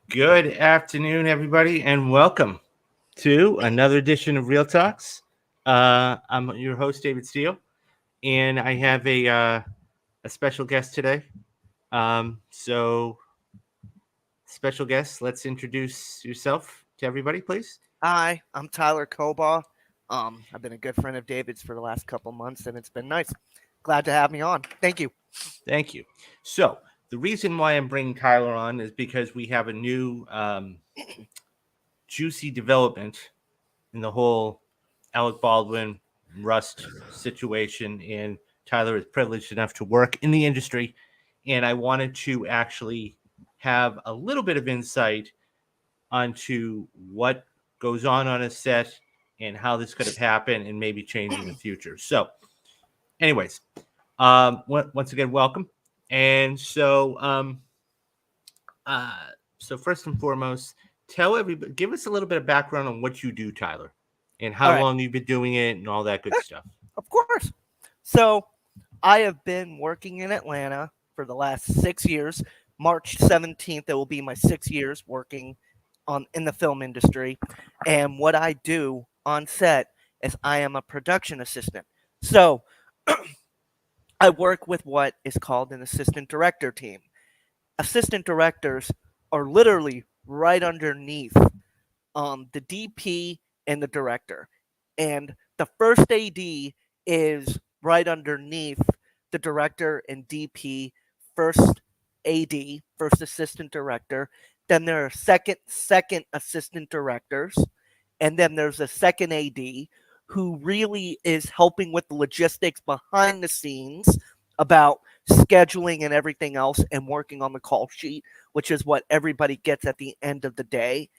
Good afternoon, everybody, and welcome to another edition of Real Talks. I'm your host, David Steele, and I have a special guest today. So, special guest, let's introduce yourself to everybody, please. Hi, I'm Tyler Cobaugh. I've been a good friend of David's for the last couple months, and it's been nice. Glad to have me on. Thank you. Thank you. So, the reason why I'm bringing Tyler on is because we have a new juicy development in the whole Alec Baldwin Rust situation, and Tyler is privileged enough to work in the industry, and I wanted to actually have a little bit of insight onto what goes on a set and how this could have happened and maybe change in the future. So, anyways, once again, welcome. And uh, so first and foremost, tell everybody, give us a little bit of background on what you do, Tyler, and how All right, long you've been doing it and all that good stuff. of course. So, I have been working in Atlanta for the last 6 years. March 17th, it will be my 6 years working in the film industry. And what I do on set is I am a production assistant. So, I work with what is called an assistant director team. Assistant directors are literally right underneath the DP and the director. And the first AD is right underneath the director and DP, first AD, first assistant director. Then there are second assistant directors, and then there's a second AD who really is helping with the logistics behind the scenes about scheduling and everything else and working on the call sheet, which is what everybody gets at the end of the day.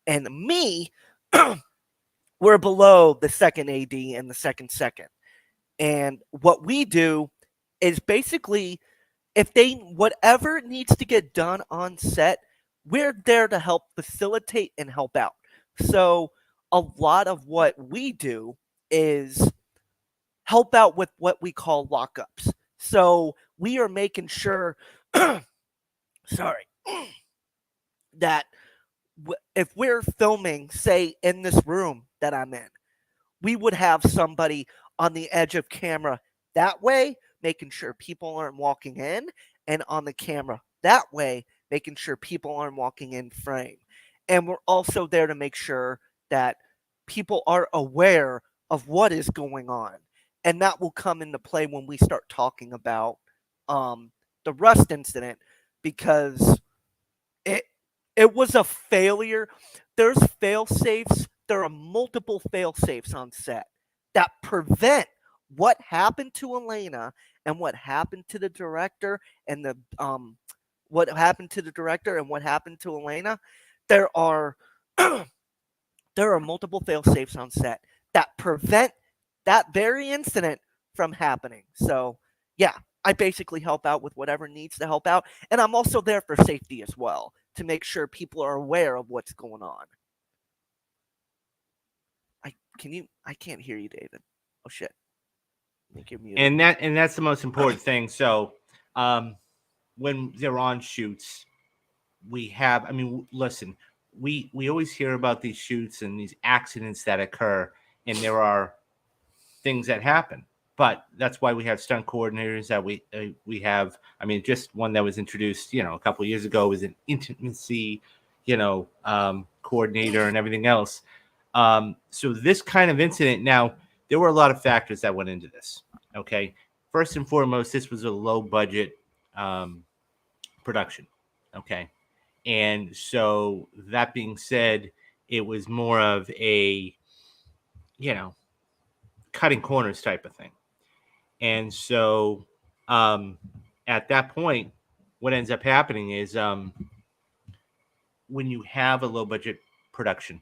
And me, we're below the second AD and the second. And what we do is basically if they whatever needs to get done on set, we're there to help facilitate and help out. So a lot of what we do is help out with what we call lockups. So we are making sure sorry that if we're filming, say, in this room that I'm in, we would have somebody on the edge of camera that way, making sure people aren't walking in, and on the camera that way, making sure people aren't walking in frame. And we're also there to make sure that people are aware of what is going on. And that will come into play when we start talking about the Rust incident because it it was a failure. There's fail safes. There are multiple fail safes on set that prevent what happened to Elena and what happened to the director and the what happened to the director and what happened to Elena. There are there are multiple fail safes on set that prevent that very incident from happening. So, yeah, I basically help out with whatever needs to help out. And I'm also there for safety as well to make sure people are aware of what's going on. I can't hear you, David. Oh shit. I think you're muted. And that's the most important thing. So, um, when they're on shoots, we have. I mean, listen, we always hear about these shoots and these accidents that occur, and there are things that happen. But that's why we have stunt coordinators that we have. I mean, just one that was introduced, a couple of years ago was an intimacy, coordinator and everything else. So this kind of incident. Now, there were a lot of factors that went into this. Okay, first and foremost, this was a low budget um, production. Okay, and so that being said, it was more of a you know cutting corners type of thing. And so um, at that point, what ends up happening is when you have a low budget production,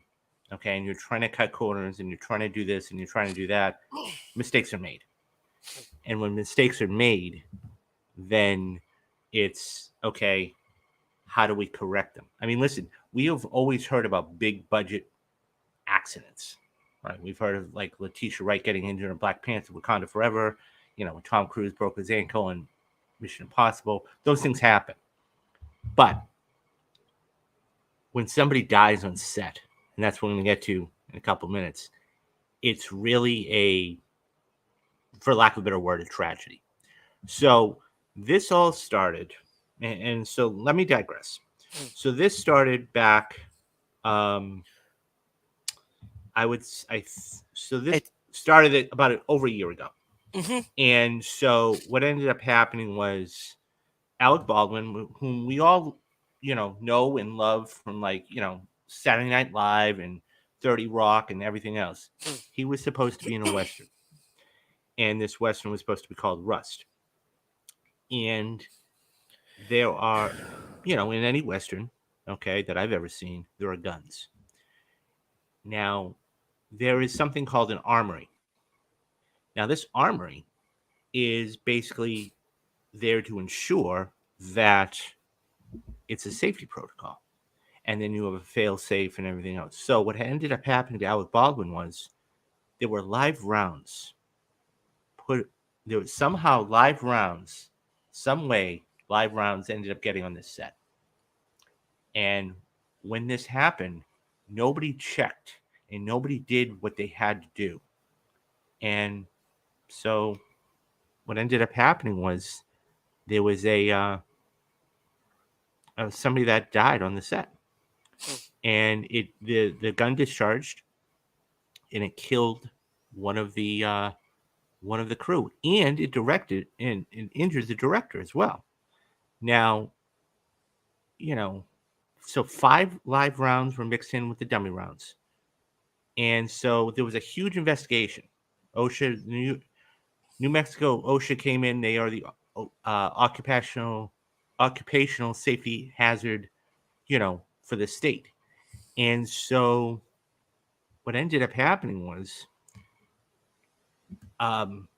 okay, and you're trying to cut corners and you're trying to do this and you're trying to do that, mistakes are made. And when mistakes are made, then it's okay, how do we correct them? I mean, listen, we have always heard about big budget accidents, right? We've heard of like Letitia Wright getting injured in Black Panther, Wakanda Forever, when Tom Cruise broke his ankle in Mission Impossible. Those things happen. But when somebody dies on set, and that's what we're going to get to in a couple minutes, it's really a, for lack of a better word, a tragedy. So this all started, and so let me digress. So this started back, um, I would, so this It, started about over a year ago. hmm And so what ended up happening was Alec Baldwin, whom we all, know and love from, like, Saturday Night Live and 30 Rock and everything else. He was supposed to be in a Western. And this Western was supposed to be called Rust. And there are, in any Western, okay, that I've ever seen, there are guns. Now, there is something called an armory. Now, this armory is basically there to ensure that it's a safety protocol. And then you have a fail safe and everything else. So what ended up happening to Alec Baldwin was there were live rounds put there was somehow live rounds, some way live rounds ended up getting on this set. And when this happened, nobody checked and nobody did what they had to do. And so what ended up happening was there was somebody that died on the set, and the gun discharged, and it killed one of the uh, one of the crew, and it directed and injured the director as well. Now, you know, so 5 live rounds were mixed in with the dummy rounds, and so there was a huge investigation. OSHA, New Mexico OSHA came in. They are the occupational safety hazard, for the state. And so what ended up happening was, um,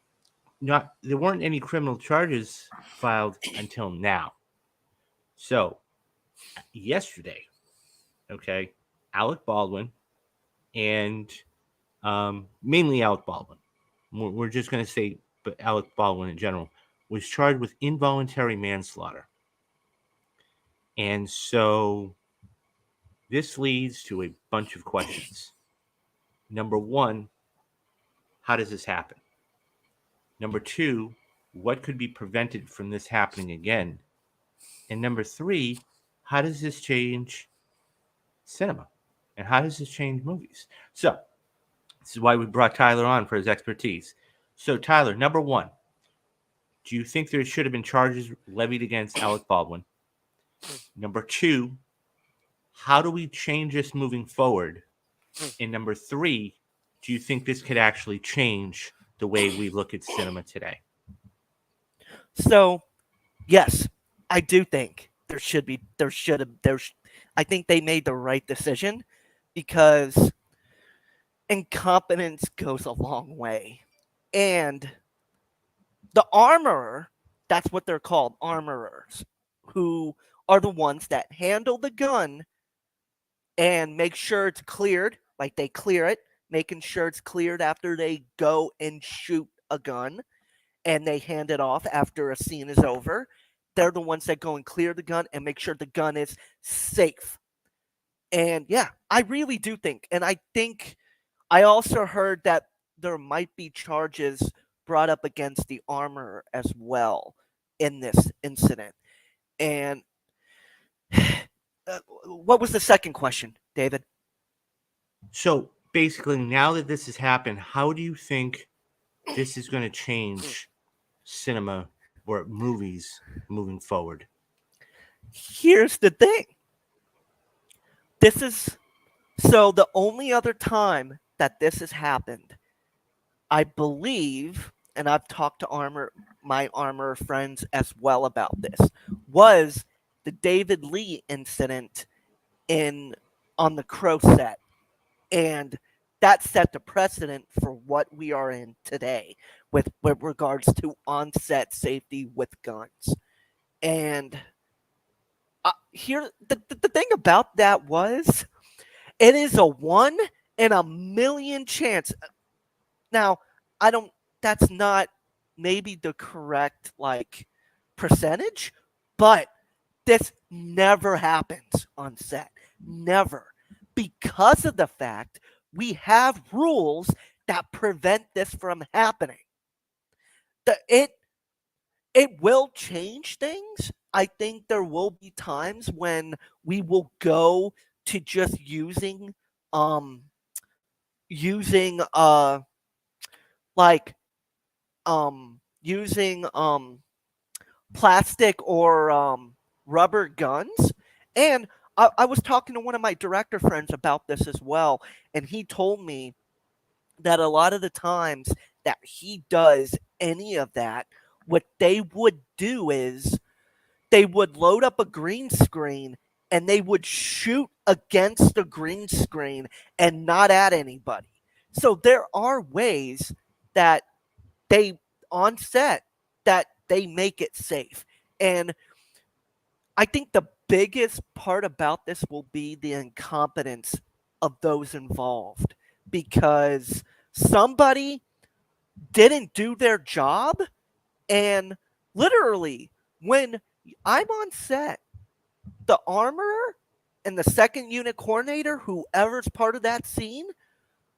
not there weren't any criminal charges filed until now. So yesterday, okay, Alec Baldwin and mainly Alec Baldwin. We're just going to say, but Alec Baldwin in general was charged with involuntary manslaughter. And so this leads to a bunch of questions. Number one, how does this happen? Number two, what could be prevented from this happening again? And number three, how does this change cinema? And how does this change movies? So, this is why we brought Tyler on for his expertise. So, Tyler, number one, do you think there should have been charges levied against Alec Baldwin? Number two, how do we change this moving forward? And number three, do you think this could actually change the way we look at cinema today? So, yes, I do think there should have, I think they made the right decision because incompetence goes a long way. And the armorer, that's what they're called, armorers, who are the ones that handle the gun and make sure it's cleared, like they clear it, making sure it's cleared after they go and shoot a gun and they hand it off after a scene is over. They're the ones that go and clear the gun and make sure the gun is safe. And yeah, I really do think, and I think I also heard that there might be charges brought up against the armorer as well in this incident. And what was the second question, David? So basically, now that this has happened, how do you think this is going to change cinema or movies moving forward? Here's the thing. This is so the only other time that this has happened, I believe, and I've talked to my armor friends as well about this, was the David Lee incident in on the Crow set. And that set the precedent for what we are in today with regards to on-set safety with guns. And here, the thing about that was, it is a 1 in a million chance. Now, I don't. That's not maybe the correct like percentage, but this never happens on set. Never. Because of the fact we have rules that prevent this from happening. The, it will change things. I think there will be times when we will go to just um using like using plastic or rubber guns. And I was talking to one of my director friends about this as well, and he told me that a lot of the times that he does any of that, what they would do is they would load up a green screen and they would shoot against the green screen and not at anybody. So there are ways that they on set that they make it safe. And I think the biggest part about this will be the incompetence of those involved, because somebody didn't do their job. And literally, when I'm on set, the armorer and the second unit coordinator, whoever's part of that scene,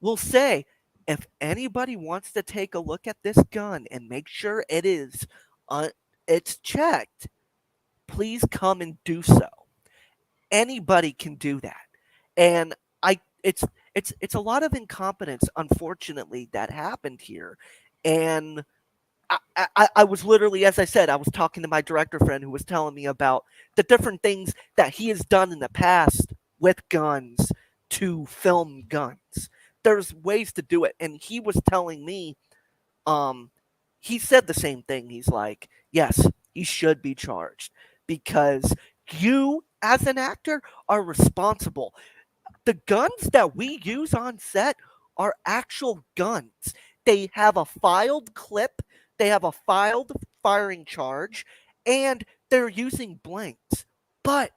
will say, if anybody wants to take a look at this gun and make sure it's checked, please come and do so. Anybody can do that. And I it's a lot of incompetence, unfortunately, that happened here. And I was literally, as I said, I was talking to my director friend who was telling me about the different things that he has done in the past with guns to film guns. There's ways to do it. And he was telling me, um, he said the same thing. He's like, yes, he should be charged because you, as an actor, are responsible. The guns that we use on set are actual guns. They have a filed clip, they have a filed firing charge, and they're using blanks. But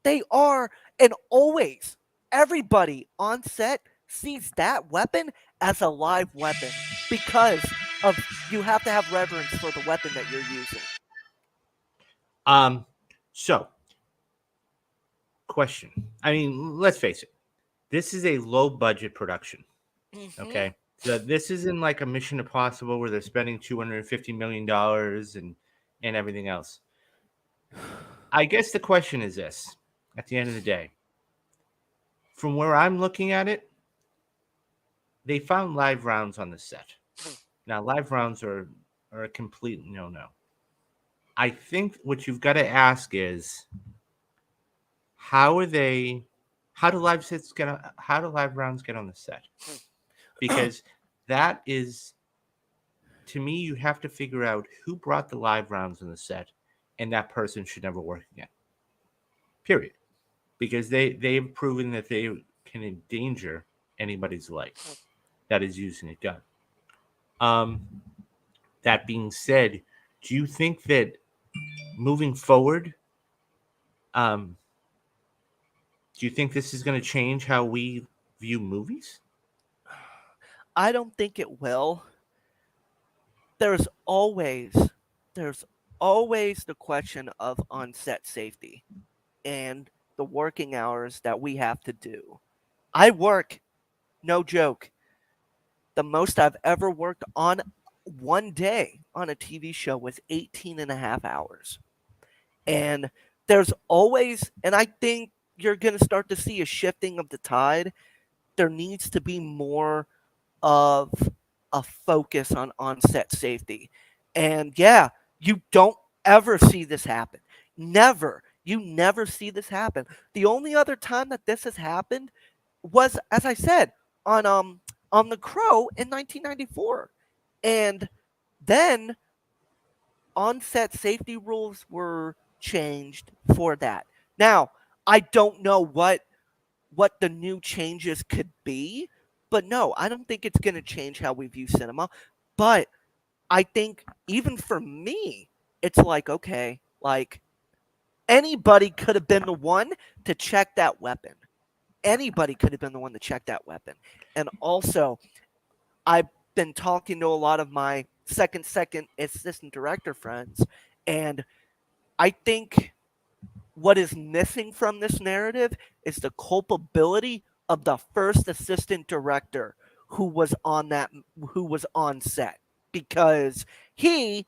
they are, and always, everybody on set sees that weapon as a live weapon because of you have to have reverence for the weapon that you're using. Um, so question. I mean, let's face it. This is a low budget production. Mm-hmm. Okay. So this isn't like a Mission Impossible where they're spending $250 million and everything else. I guess the question is this at the end of the day, from where I'm looking at it, they found live rounds on the set. Now, live rounds are a complete no. I think what you've got to ask is how are they how do live rounds get on the set? Because that is, to me, you have to figure out who brought the live rounds on the set, and that person should never work again. Period. Because they've proven that they can endanger anybody's life that is using a gun. Um, that being said, do you think that moving forward, um, do you think this is going to change how we view movies? I don't think it will. There's always there's always the question of on-set safety and the working hours that we have to do. I work, no joke, the most I've ever worked on one day on a TV show was 18 and a half hours. And there's always, and I think you're going to start to see a shifting of the tide. There needs to be more of a focus on onset safety. And yeah, you don't ever see this happen. Never. You never see this happen. The only other time that this has happened was, as I said, on The Crow in 1994. And then onset safety rules were changed for that. Now, I don't know what the new changes could be, but no, I don't think it's going to change how we view cinema. But I think even for me, it's like, okay, like anybody could have been the one to check that weapon. Anybody could have been the one to check that weapon. And also, I've been talking to a lot of my second assistant director friends, and I think what is missing from this narrative is the culpability of the first assistant director who was on that who was on set, because he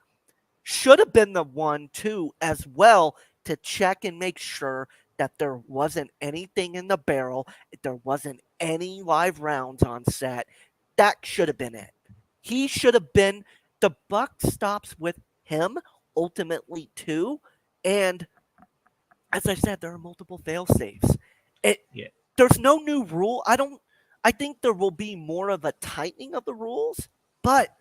should have been the one too as well to check and make sure that there wasn't anything in the barrel, there wasn't any live rounds on set. That should have been it. He should have been, the buck stops with him ultimately too. And as I said, there are multiple fail safes. It Yeah. There's no new rule. I think there will be more of a tightening of the rules, but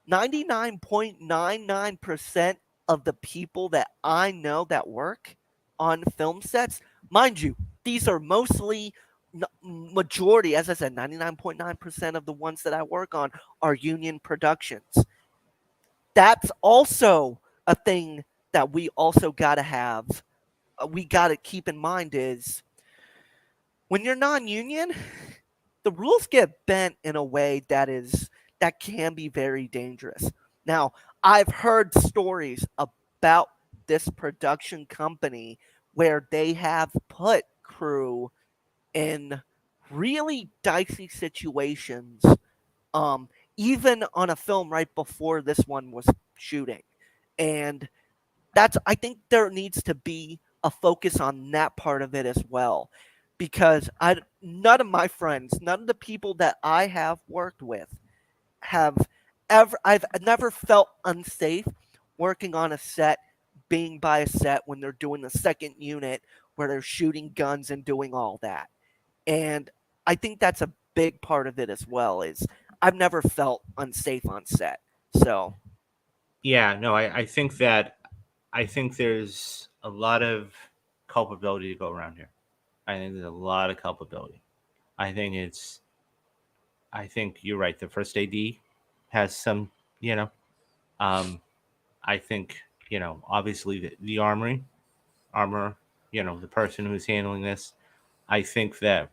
99.99% of the people that I know that work on film sets, mind you, these are mostly majority, as I said, 99.9% of the ones that I work on are union productions. That's also a thing that we also got to have, we got to keep in mind is when you're non-union, the rules get bent in a way that can be very dangerous. Now, I've heard stories about this production company where they have put crew in really dicey situations, um, even on a film right before this one was shooting. And I think there needs to be a focus on that part of it as well, because I none of my friends, none of the people that I have worked with have I've never felt unsafe working on a set, being by a set when they're doing the second unit where they're shooting guns and doing all that. And I think that's a big part of it as well, is I've never felt unsafe on set. So Yeah, no, I think there's a lot of culpability to go around here. I think there's a lot of culpability. I think it's I think you're right. The first AD has some, you know, um, I think, obviously the armor, the person who's handling this. I think that,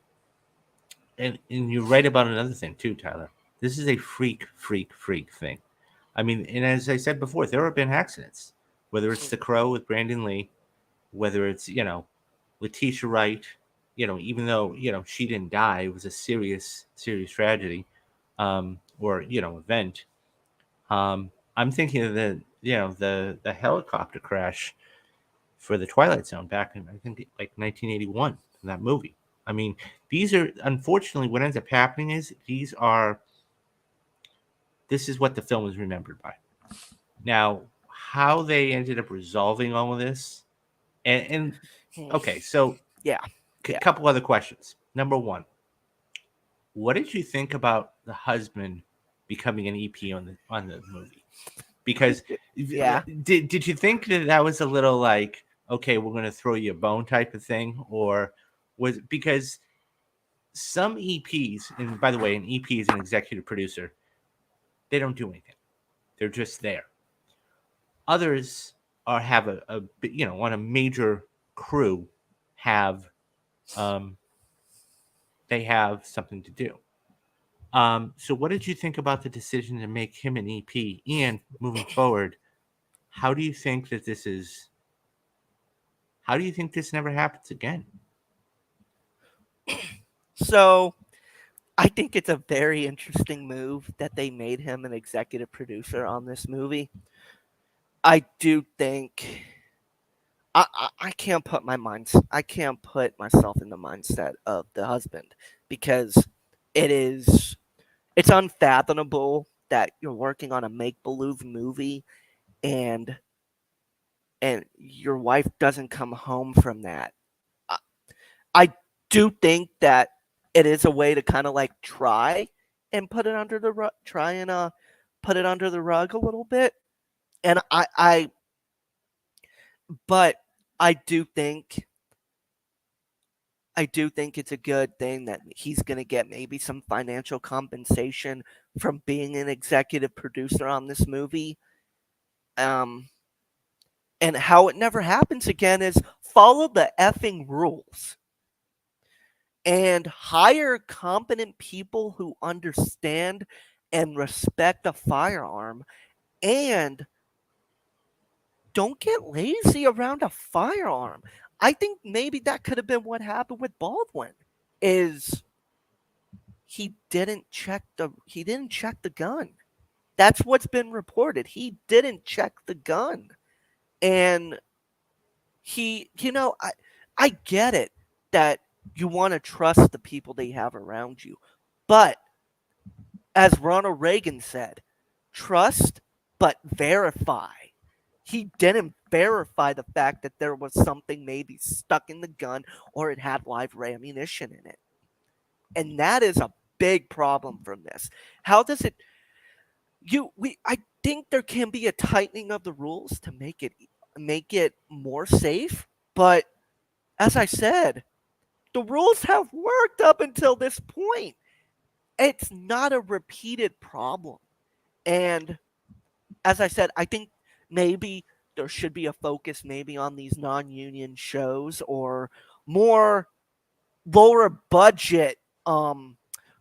and you're right about another thing too, Tyler. This is a freak thing. I mean, and as I said before, there have been accidents, whether it's the Crow with Brandon Lee, whether it's, Letitia Wright, even though, she didn't die, it was a serious tragedy, or, event. I'm thinking of the helicopter crash for the Twilight Zone back in, I think, like 1981, in that movie. I mean, these are, unfortunately, what ends up happening is this is what the film is remembered by. Now, how they ended up resolving all of this, and okay, so yeah, a yeah. couple other questions. Number one, what did you think about the husband becoming an EP on the movie? Because Yeah. did you think that was a little like, okay, we're going to throw you a bone type of thing, or was because some EPs, and by the way, an EP is an executive producer, they don't do anything, they're just there. Others are have on a major crew, have um, they have something to do. So what did you think about the decision to make him an EP? And moving forward, how do you think that this is? How do you think this never happens again? So I think it's a very interesting move that they made him an executive producer on this movie. I do think I can't put I can't put myself in the mindset of the husband, because it is it's unfathomable that you're working on a make believe movie and your wife doesn't come home from that. I, I do think that it is a way to kind of like try and put it under the rug, try and put it under the rug a little bit. And but I do think I do think it's a good thing that he's going to get maybe some financial compensation from being an executive producer on this movie. Um, and how it never happens again is follow the effing rules and hire competent people who understand and respect a firearm. And don't get lazy around a firearm. I think maybe that could have been what happened with Baldwin. Is he didn't check the gun. That's what's been reported. He didn't check the gun. And I get it that you want to trust the people they have around you. But as Ronald Reagan said, trust but verify. He didn't verify the fact that there was something maybe stuck in the gun or it had live ammunition in it. And that is a big problem from this. How does it I think there can be a tightening of the rules to make it more safe, but as I said, the rules have worked up until this point. It's not a repeated problem. And as I said, I think maybe there should be a focus maybe on these non-union shows or more lower budget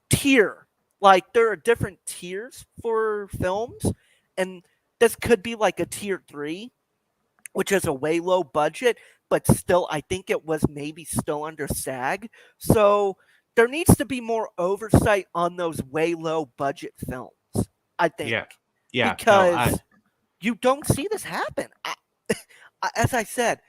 tier. Like there are different tiers for films, and this could be like a tier 3, which is a way low budget, but still I think it was maybe still under SAG. So there needs to be more oversight on those way low budget films, I think. Yeah. Yeah. No, Because you don't see this happen. As I said,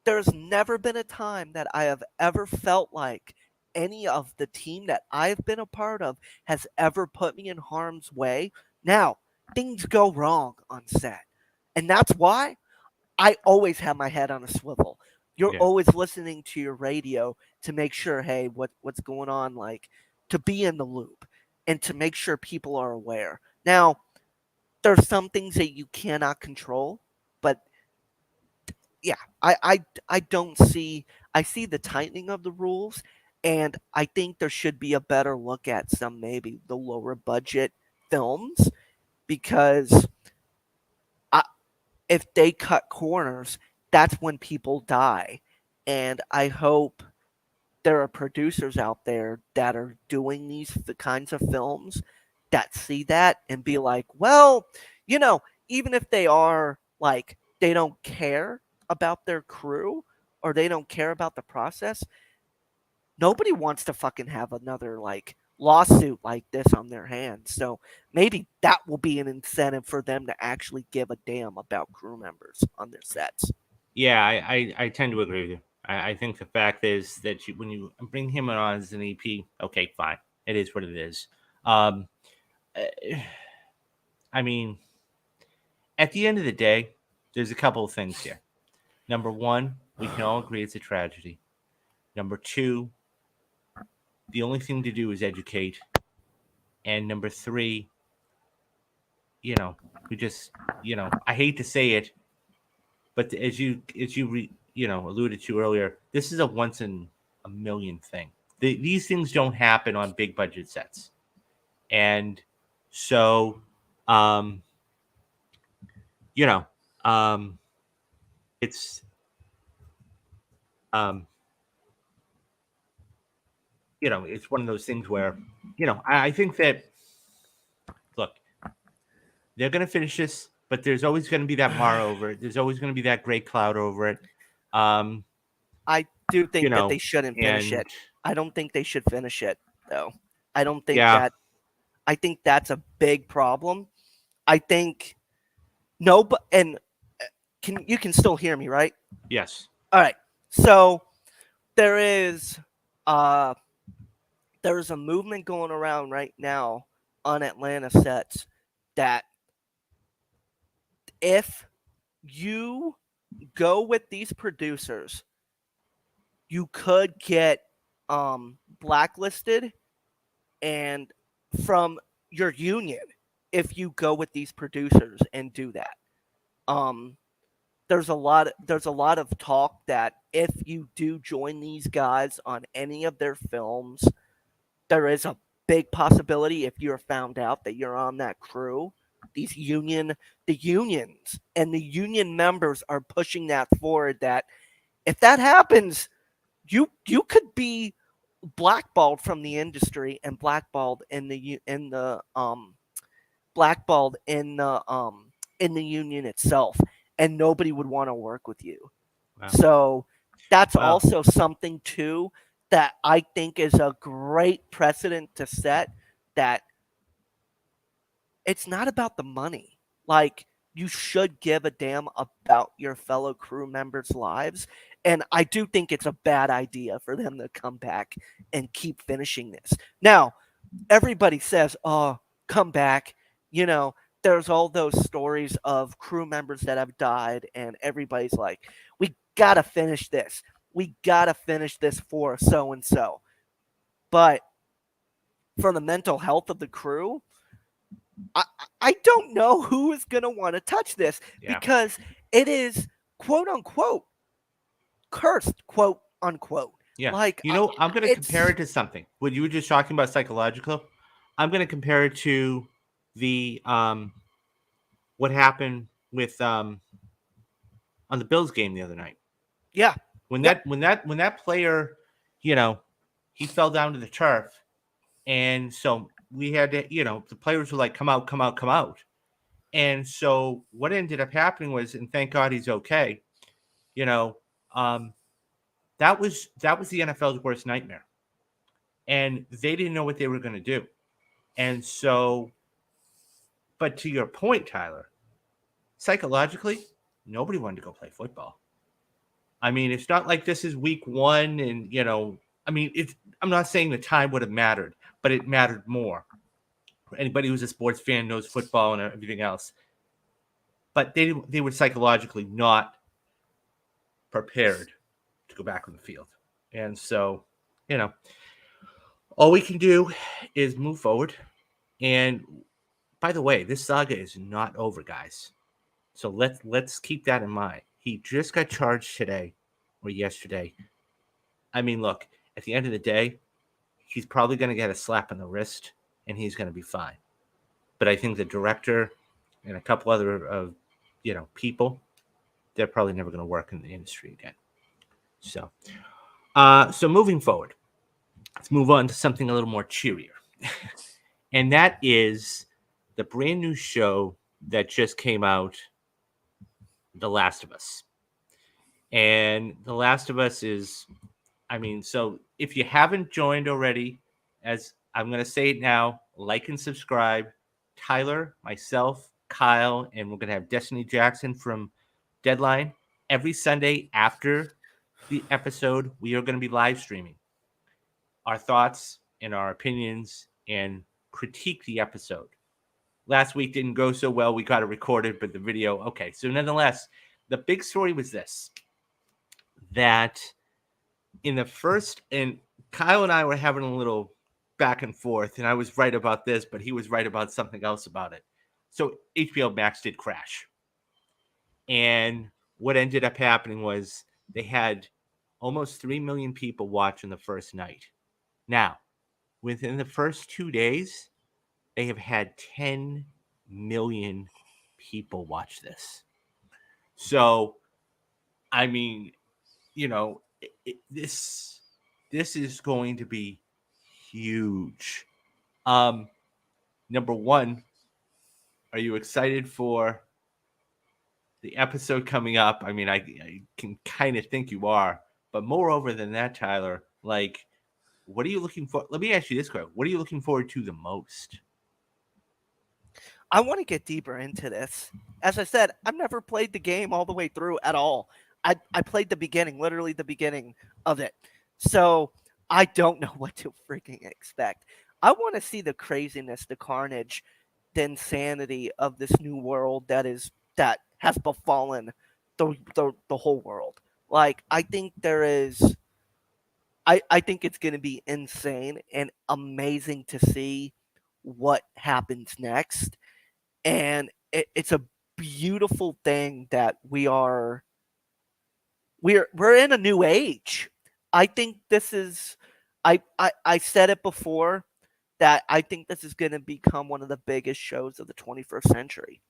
there's never been a time that I have ever felt like any of the team that I've been a part of has ever put me in harm's way. Now, things go wrong on set. And that's why I always have my head on a swivel. You're yeah. always listening to your radio to make sure, hey, what's going on, like to be in the loop and to make sure people are aware. Now, there's some things that you cannot control, but yeah, I don't see I see the tightening of the rules, and I think there should be a better look at some maybe the lower budget films because I, if they cut corners, that's when people die. And I hope there are producers out there that are doing the kinds of films that see that and be like, well, even if they are like, they don't care about their crew or they don't care about the process, nobody wants to fucking have another like lawsuit like this on their hands. So maybe that will be an incentive for them to actually give a damn about crew members on their sets. Yeah, I tend to agree with you. I think the fact is that when you bring him on as an EP, okay, fine. It is what it is. Um, eh, I mean, at the end of the day, there's a couple of things here. Number one, we can all agree it's a tragedy. Number two, the only thing to do is educate. And number three, we just, I hate to say it, but as you alluded to earlier, this is a once in a million thing. These things don't happen on big budget sets, and so um, you know, um, it's um, it's one of those things where I think that look, they're going to finish this, but there's always going to be that mar over it. There's always going to be that gray cloud over it. Um, I do think that they shouldn't finish and it. I don't think they should finish it though. I don't think yeah, that I think that's a big problem. I think no, but and you can still hear me, right? yes, All right. So there is uh there's a movement going around right now on Atlanta sets that if you go with these producers, you could get blacklisted and from your union if you go with these producers and do that. Um, there's a lot of talk that if you do join these guys on any of their films, there is a big possibility if you're found out that you're on that crew. The unions and the union members are pushing that forward. That if that happens, you could be blackballed from the industry and blackballed in the union itself. and nobody would want to work with you. Wow. So that's Wow. also something too that I think is a great precedent to set, that it's not about the money. Like, you should give a damn about your fellow crew members' lives. And I do think it's a bad idea for them to come back and keep finishing this. Now, everybody says, "Oh, come back." You know, there's all those stories of crew members that have died, and everybody's like, "We gotta finish this. We gotta finish this for so and so." But for the mental health of the crew, I, I don't know who is gonna want to touch this, Yeah. because it is quote unquote cursed, quote unquote. Yeah. Like, I'm going to compare it's it to something. What you were just talking about psychological, I'm going to compare it to the what happened with on the Bills game the other night. yeah, When yep, that player, you know, he fell down to the turf, and so we had to, the players were like, come out, come out, come out. And so what ended up happening was, and thank God he's okay, you know, um, that was the NFL's worst nightmare. And they didn't know what they were going to do. And so, but to your point, Tyler, psychologically, nobody wanted to go play football. I mean, it's not like this is week one, and I mean, I'm not saying the time would have mattered, but it mattered more. Anybody who's a sports fan knows football and everything else. But they were psychologically not prepared to go back on the field. And so, you know, all we can do is move forward. And by the way, this saga is not over, guys. So let's keep that in mind. He just got charged today or yesterday. I mean, look, at the end of the day, he's probably going to get a slap on the wrist and he's going to be fine. But I think the director and a couple other people, they're probably never going to work in the industry again. So moving forward, let's move on to something a little more cheerier. And that is the brand new show that just came out, The Last of Us. And The Last of Us is, I mean, so if you haven't joined already, as I'm going to say it now, like and subscribe. Tyler, myself, Kyle, and we're going to have Destiny Jackson from Deadline. Every Sunday after the episode, we are going to be live streaming our thoughts and our opinions and critique the episode. Last week didn't go so well. We got it recorded, but the video, okay. So nonetheless, the big story was this, that in the first, and Kyle and I were having a little back and forth, and I was right about this, but he was right about something else about it. So HBO Max did crash. And what ended up happening was they had almost 3 million people watching the first night. Now, within the first 2 days, they have had 10 million people watch this. So, I mean, this is going to be huge. Number one, are you excited for the episode coming up? I mean, I can kind of think you are, but moreover than that, Tyler, like, what are you looking for? Let me ask you this question: what are you looking forward to the most? I want to get deeper into this. As I said, I've never played the game all the way through at all. I played the beginning, literally the beginning of it. So I don't know what to freaking expect. I want to see the craziness, the carnage, the insanity of this new world that has befallen the whole world. Like, I think there is I think it's going to be insane and amazing to see what happens next. And it's a beautiful thing that we're in a new age. I think this is I said it before that I think this is going to become one of the biggest shows of the 21st century.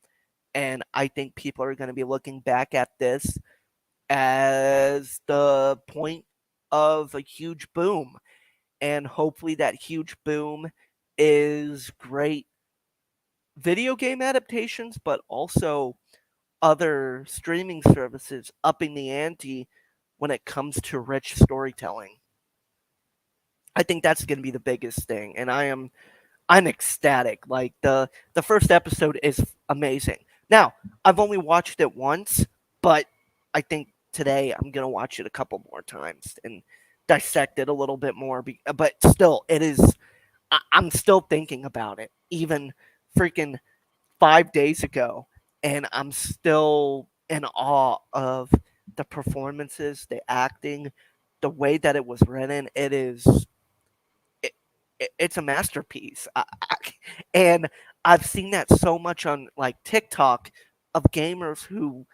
And I think people are going to be looking back at this as the point of a huge boom. And hopefully that huge boom is great video game adaptations, but also other streaming services upping the ante when it comes to rich storytelling. I think that's going to be the biggest thing, and I'm ecstatic. Like the first episode is amazing. Now, I've only watched it once, but I think today I'm going to watch it a couple more times and dissect it a little bit more, but still it is I'm still thinking about it even freaking 5 days ago, and I'm still in awe of the performances, the acting, the way that it was written. It, it's a masterpiece. And I've seen that so much on like TikTok of gamers who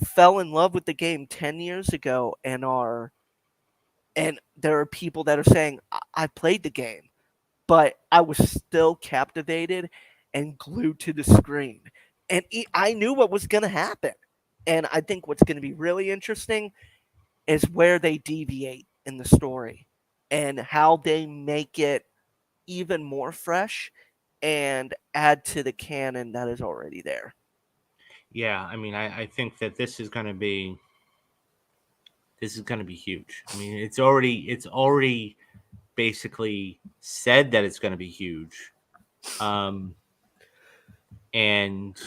fell in love with the game 10 years ago and there are people that are saying I played the game, but I was still captivated and glued to the screen. And I knew what was going to happen. And I think what's going to be really interesting is where they deviate in the story and how they make it even more fresh and add to the canon that is already there. Yeah, I mean, I think that this is going to be huge. I mean, it's already basically said that it's going to be huge. Um, and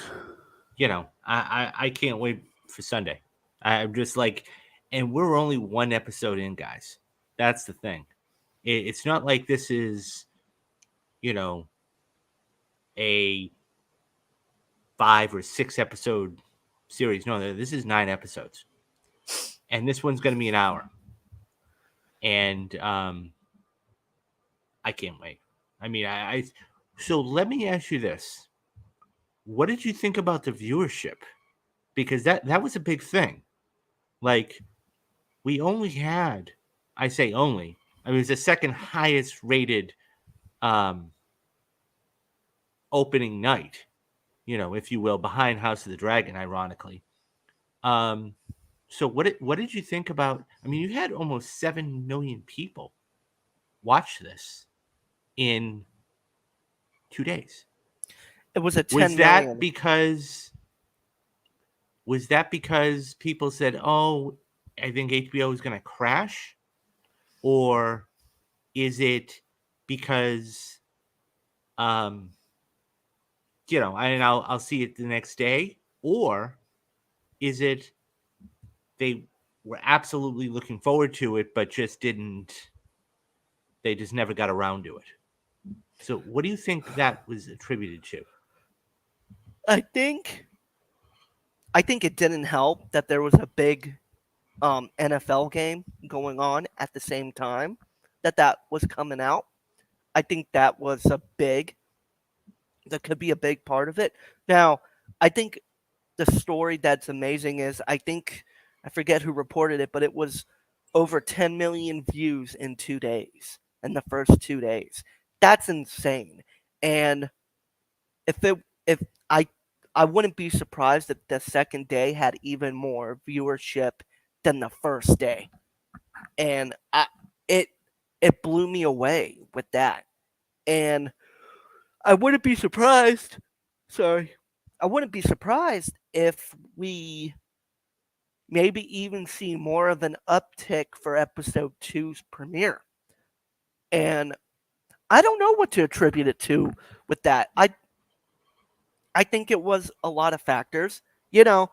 I can't wait for Sunday. I'm just like, and we're only one episode in, guys. That's the thing. It's not like this is, you know, a 5 or 6 episode series. No, this is 9 episodes, and this one's going to be an hour. And I can't wait. I mean, so let me ask you this: what did you think about the viewership? Because that was a big thing. Like, we only had, I say only, I mean, it's the second highest rated um, opening night, if you will, behind House of the Dragon, ironically. Um, so what did you think about? I mean, you had almost 7 million people watch this in 2 days. It was a Was 10 that million. because was that because people said, "Oh, I think HBO is going to crash," or is it because um, and I'll see it the next day, or is it they were absolutely looking forward to it, but they just never got around to it. So, what do you think that was attributed to? I think I think it didn't help that there was a big NFL game going on at the same time that was coming out. I think that could be a big part of it. Now, I think the story that's amazing is I forget who reported it, but it was over 10 million views in 2 days, in the first 2 days. That's insane. And if it if I wouldn't be surprised if the second day had even more viewership than the first day. And it it blew me away with that. And I wouldn't be surprised. Sorry. I wouldn't be surprised if we maybe even see more of an uptick for episode two's premiere. And I don't know what to attribute it to with that. I think it was a lot of factors. You know,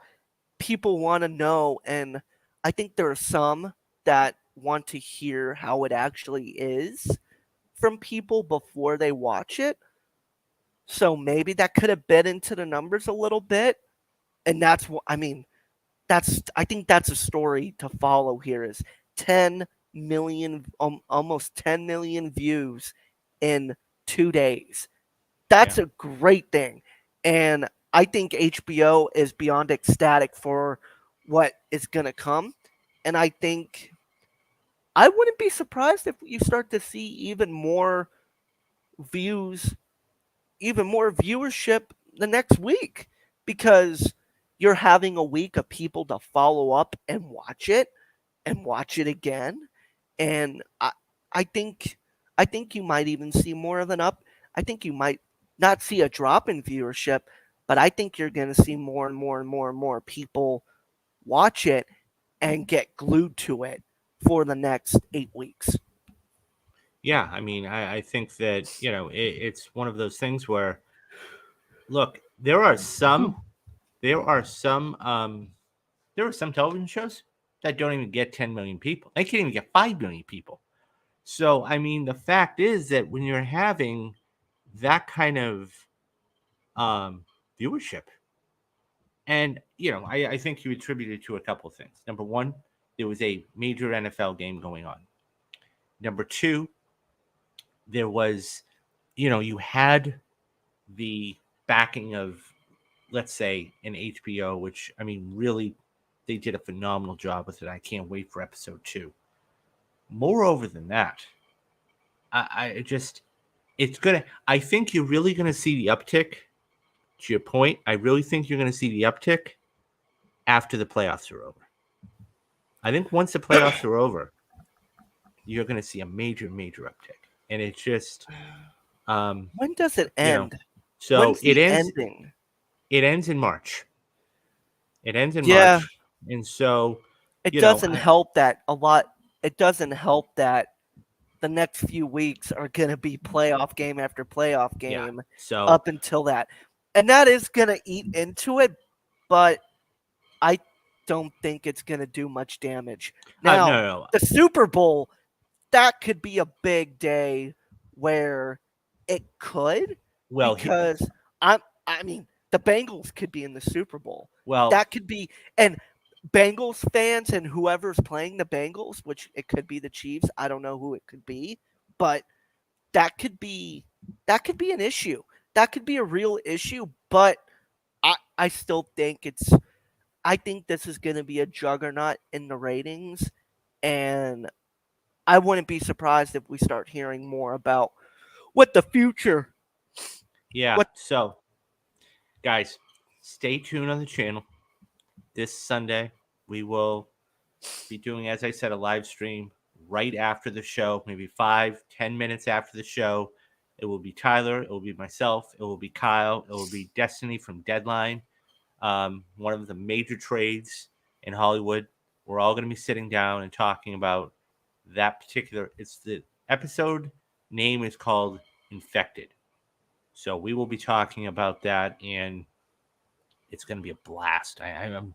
people want to know, and I think there are some that want to hear how it actually is from people before they watch it. So maybe that could have bit into the numbers a little bit. And that's what I mean, I think that's a story to follow here is 10 million almost 10 million views in 2 days. Yeah, That's a great thing. And I think HBO is beyond ecstatic for what is going to come. And I think I wouldn't be surprised if you start to see views, even more viewership the next week because you're having a week of people to follow up and watch it again. And I think I think you might even see more of an up. I think you might not see a drop in viewership, but I think you're going to see more and more and more and more people watch it and get glued to it for the next 8 weeks. Yeah, I mean, I think that it's one of those things where, look, there are some there are some television shows that don't even get 10 million people. They can't even get 5 million people. So, I mean, the fact is that when you're having that kind of um, viewership, and I think you attribute it to a couple of things. Number one, there was a major NFL game going on. Number two, there was, you had the backing of, let's say, an HBO, which, I mean, really, they did a phenomenal job with it. I can't wait for episode 2. Moreover than that, I just, it's gonna. I think you're really gonna see the uptick. To your point, I really think you're gonna see the uptick after the playoffs are over. I think once the playoffs are over, you're gonna see a major, major uptick, and it's just, um, When does it you know, end? so When's it the ends. ending? It ends in March. It ends in Yeah, March, and so, it you know, doesn't I, help that a lot. It doesn't help that the next few weeks are going to be playoff game after playoff yeah. game So, up until that. And that is going to eat into it, but I don't think it's going to do much damage. no, Now, no, no. the Super Bowl, that could be a big day where it could, Well, because I mean the Bengals could be in the Super Bowl. well, That could be, and Bengals fans and whoever's playing the Bengals, which it could be the Chiefs, I don't know who it could be, but that could be that could be an issue. That could be a real issue, but I still think I think this is going to be a juggernaut in the ratings, and I wouldn't be surprised if we start hearing more about what the future yeah. what So, guys, stay tuned on the channel. This Sunday, we will be doing, as I said, a live stream right after the show, maybe 5-10 minutes after the show. It will be Tyler, it will be myself, it will be Kyle, it will be Destiny from Deadline, one of the major trades in Hollywood. We're all going to be sitting down and talking about that particular. It's the episode name is called Infected. So we will be talking about that, and it's going to be a blast. I'm,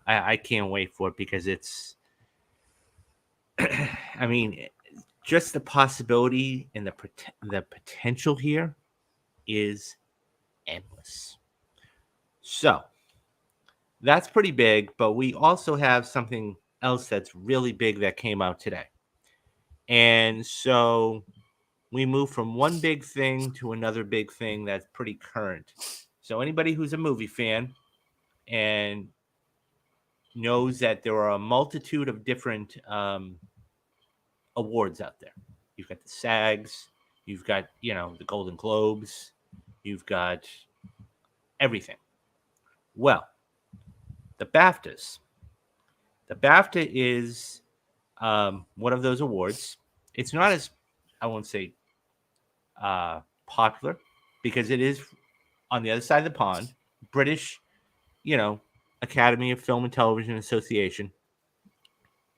I can't wait for it because it's, I mean, just the possibility and the potential here is endless. So that's pretty big, but we also have something else that's really big that came out today. And so we move from one big thing to another big thing that's pretty current. So anybody who's a movie fan and knows that there are a multitude of different awards out there. You've got the SAGs, you've got, the Golden Globes, you've got everything. Well, the BAFTAs. The BAFTA is one of those awards. It's not as, I won't say popular, because it is on the other side of the pond, British, you know, Academy of Film and Television Association,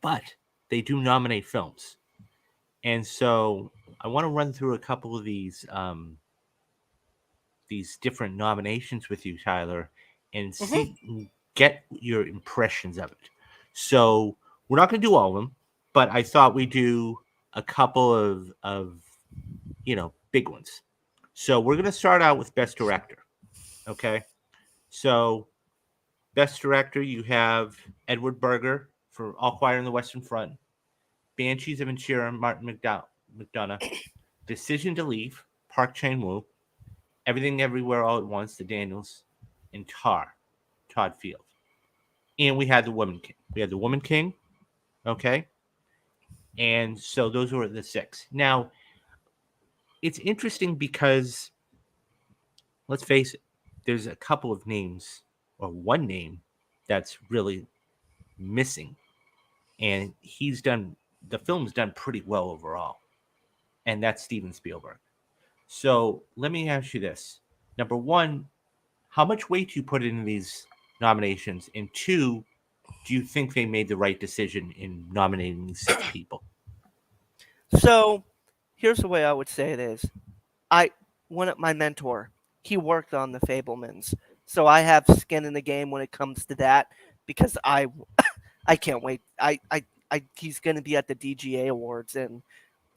but they do nominate films. And so I want to run through a couple of these different nominations with you, Tyler, and Mhm. get your impressions of it. So we're not going to do all of them, but I thought we'd do a couple of big ones. So we're going to start out with Best Director. Okay. So Best Director, you have Edward Berger for All Quiet on the Western Front, Banshees of Inisherin, Martin McDonough, Decision to Leave, Park Chan Wook, Everything Everywhere All at Once, The Daniels, and Todd Field. And we had the Woman King. We had the Woman King, okay? And so those were the 6. Now, it's interesting because, let's face it, there's a couple of names, or one name, that's really missing. And the film's done pretty well overall. And that's Steven Spielberg. So let me ask you this. Number one, how much weight do you put into these nominations? And two, do you think they made the right decision in nominating these six people? So here's the way I would say it is. I One of my mentor, he worked on the Fablemans. So I have skin in the game when it comes to that because I can't wait. He's going to be at the DGA Awards, and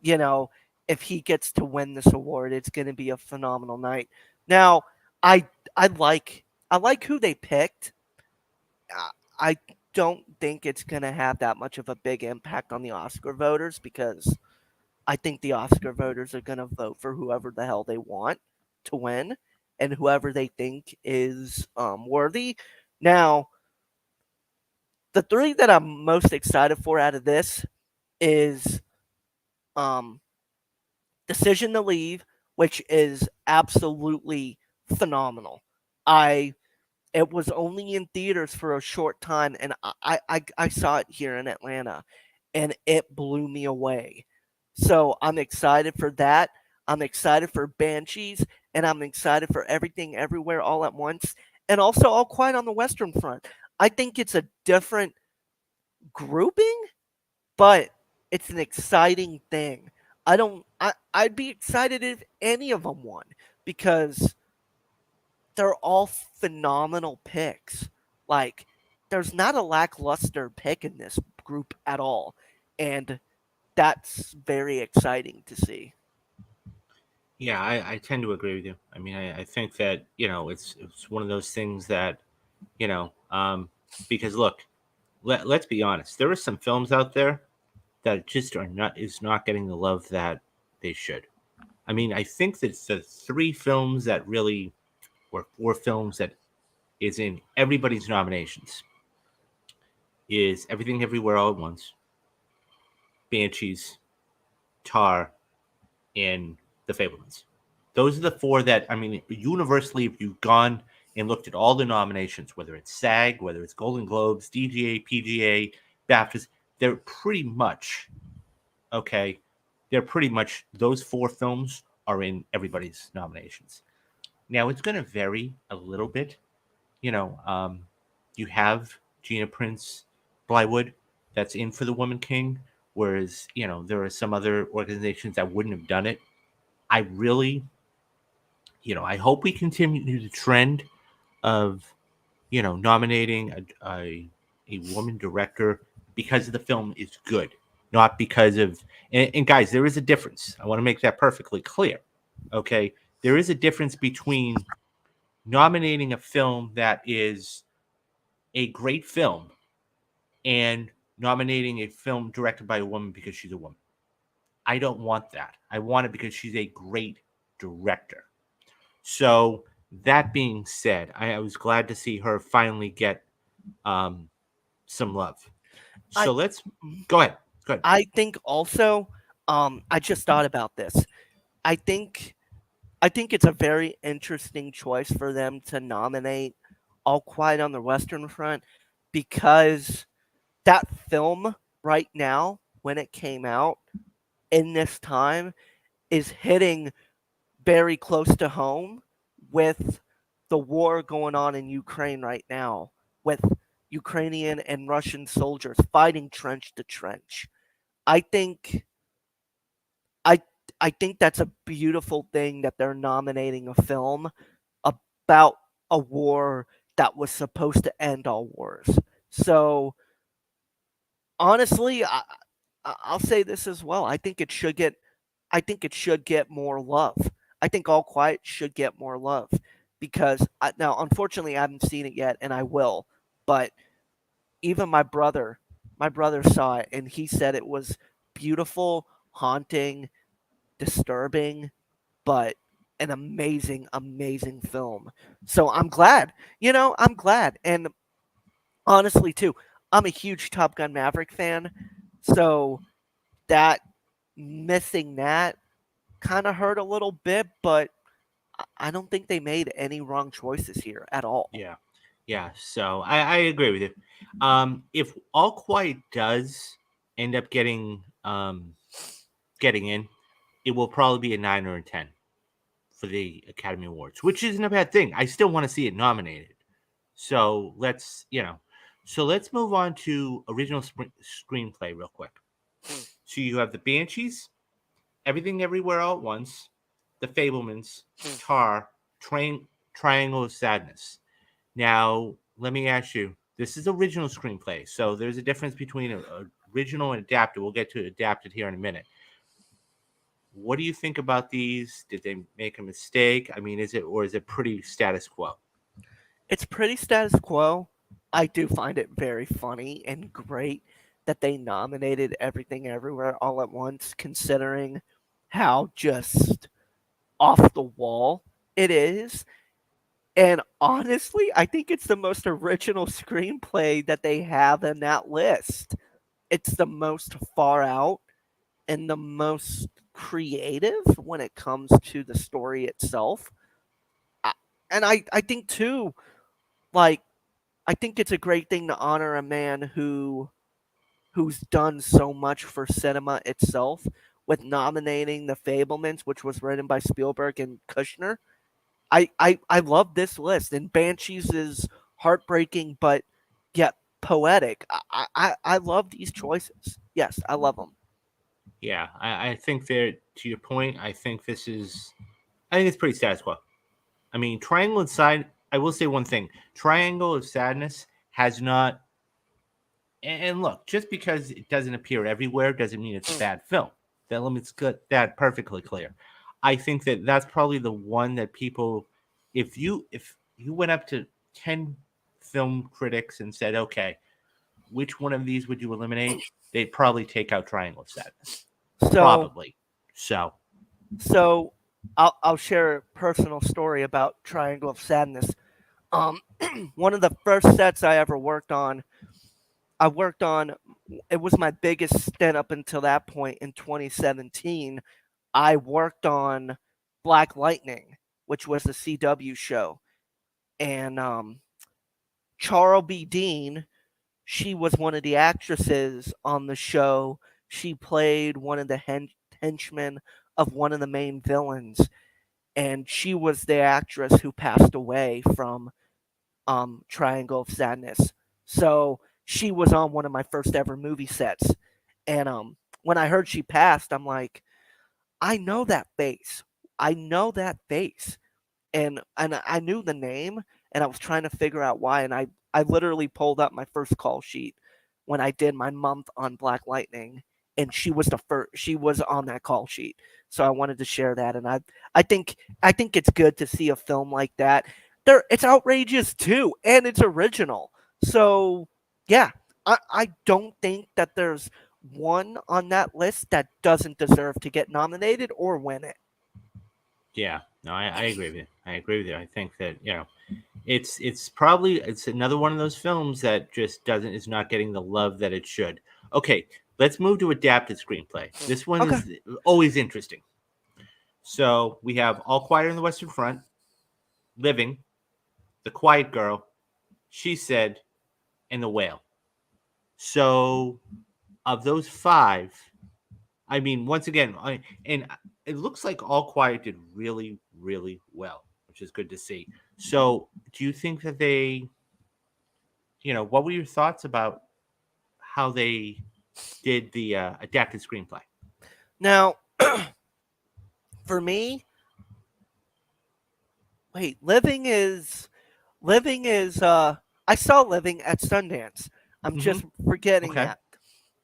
you know, if he gets to win this award, it's going to be a phenomenal night. Now, I I like who they picked. I don't think it's going to have that much of a big impact on the Oscar voters because I think the Oscar voters are going to vote for whoever the hell they want to win and whoever they think is worthy. Now, the three that I'm most excited for out of this is um, Decision to Leave, which is absolutely phenomenal. I It was only in theaters for a short time, and I saw it here in Atlanta, and it blew me away. So I'm excited for that. I'm excited for Banshees, and I'm excited for Everything Everywhere All at Once, and also All Quiet on the Western Front. I think it's a different grouping, but it's an exciting thing. I'd be excited if any of them won because they're all phenomenal picks. Like, there's not a lackluster pick in this group at all. And that's very exciting to see. Yeah, I tend to agree with you. I mean, I think that it's one of those things that you know, because look, let's be honest, there are some films out there that just are not is not getting the love that they should. I mean, I think that the three films that really or four films that is in everybody's nominations is Everything Everywhere All at Once, Banshees, Tar, and The Fablemans. Those are the four that I mean, universally, if you've gone and looked at all the nominations, whether it's SAG, whether it's Golden Globes, DGA, PGA, BAFTAs, they're pretty much okay. They're pretty much those four films are in everybody's nominations. Now it's going to vary a little bit. You know, you have Gina Prince Blywood that's in for the Woman King, whereas there are some other organizations that wouldn't have done it. I really, I hope we continue the trend of nominating a woman director because the film is good, not because of. And guys, there is a difference. I want to make that perfectly clear. Okay, there is a difference between nominating a film that is a great film and nominating a film directed by a woman because she's a woman. I don't want that. I want it because she's a great director. So that being said, I was glad to see her finally get um, some love. I So let's go ahead. Go ahead. I think also, I just thought about this. I think I think it's a very interesting choice for them to nominate All Quiet on the Western Front because that film right now, when it came out in this time, is hitting very close to home with the war going on in Ukraine right now, with Ukrainian and Russian soldiers fighting trench to trench. I think I I think that's a beautiful thing that they're nominating a film about a war that was supposed to end all wars. So honestly, I'll say this as well. I think it should get more love. I think All Quiet should get more love because now, unfortunately, I haven't seen it yet, and I will. But even my brother saw it, and he said it was beautiful, haunting, disturbing, but an amazing, amazing film. So I'm glad. I'm glad, and honestly, too, I'm a huge Top Gun Maverick fan. So that missing that kind of hurt a little bit, but I don't think they made any wrong choices here at all. Yeah, yeah. So I agree with you. If All Quiet does end up getting in, it will probably be a 9 or a 10 for the Academy Awards, which isn't a bad thing. I still want to see it nominated. So let's move on to original screenplay real quick. So you have the Banshees, Everything Everywhere All at Once, The Fablemans, Tar, Triangle of Sadness. Now, let me ask you, this is original screenplay, so there's a difference between original and adapted. We'll get to adapted here in a minute. What do you think about these? Did they make a mistake? I mean, is it pretty status quo? It's pretty status quo. I do find it very funny and great that they nominated Everything Everywhere All at Once, considering how just off the wall it is. And honestly, I think it's the most original screenplay that they have in that list. It's the most far out and the most creative when it comes to the story itself. I- And I think too, like, I think it's a great thing to honor a man who's done so much for cinema itself with nominating The Fablemans, which was written by Spielberg and Kushner. I love this list, and Banshees is heartbreaking, but yet poetic. I love these choices. Yes, I love them. Yeah, I think there. To your point, I think it's pretty status quo. I mean, Triangle Inside. I will say one thing: Triangle of Sadness has not. And look, just because it doesn't appear everywhere doesn't mean it's a bad film. That limits that perfectly clear. I think that that's probably the one that people, if you went up to 10 film critics and said, okay, which one of these would you eliminate? They'd probably take out Triangle of Sadness. So Probably. So so I'll share a personal story about Triangle of Sadness. Um, one of the first sets I ever worked on, I worked on. It was my biggest stint up until that point in 2017. I worked on Black Lightning, which was the CW show, and Charles B. Dean, she was one of the actresses on the show. She played one of the henchmen of one of the main villains, and she was the actress who passed away from Triangle of Sadness. So she was on one of my first ever movie sets, and when I heard she passed, I'm like, I know that face. I know that face. And I knew the name, and I was trying to figure out why. And I literally pulled up my first call sheet when I did my month on Black Lightning, and she was the first. She was on that call sheet, so I wanted to share that. And I think it's good to see a film like that. It's outrageous too, and it's original. So yeah, I don't think that there's one on that list that doesn't deserve to get nominated or win it. yeah, no, I agree with you. I agree with you. I think that it's another one of those films that just doesn't is not getting the love that it should. Okay, let's move to adapted screenplay. This one Okay. is always interesting. So we have All Quiet on the Western Front, Living, The Quiet Girl, She Said, and The Whale. So of those five, I mean, once again, and it looks like All Quiet did really, really well, which is good to see. So, do you think that what were your thoughts about how they did the adapted screenplay? Now, for me, wait, Living is I saw Living at Sundance. I'm Mm-hmm. just forgetting Okay. that.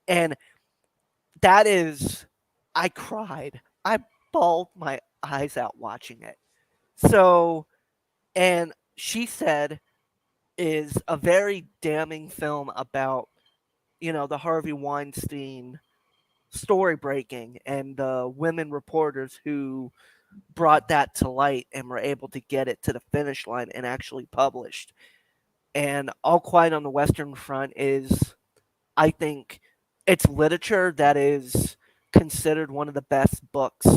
And that is I cried. I bawled my eyes out watching it. So, and She Said is a very damning film about, the Harvey Weinstein story breaking and the women reporters who brought that to light and were able to get it to the finish line and actually published. And All Quiet on the Western Front is, I think, it's literature that is considered one of the best books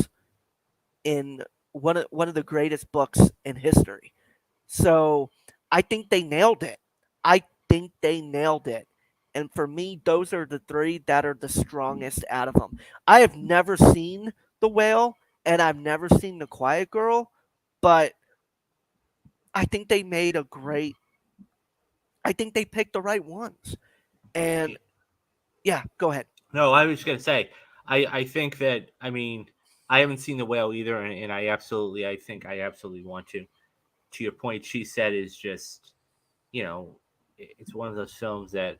in one of the greatest books in history. So I think they nailed it. I think they nailed it. And for me, those are the three that are the strongest out of them. I have never seen The Whale and I've never seen The Quiet Girl, but I think they made a great. I think they picked the right ones. And yeah, go ahead. No, I was gonna say, I think that, I mean, I haven't seen the whale either, and I think I absolutely want to. To your point, she said is just, you know, it's one of those films that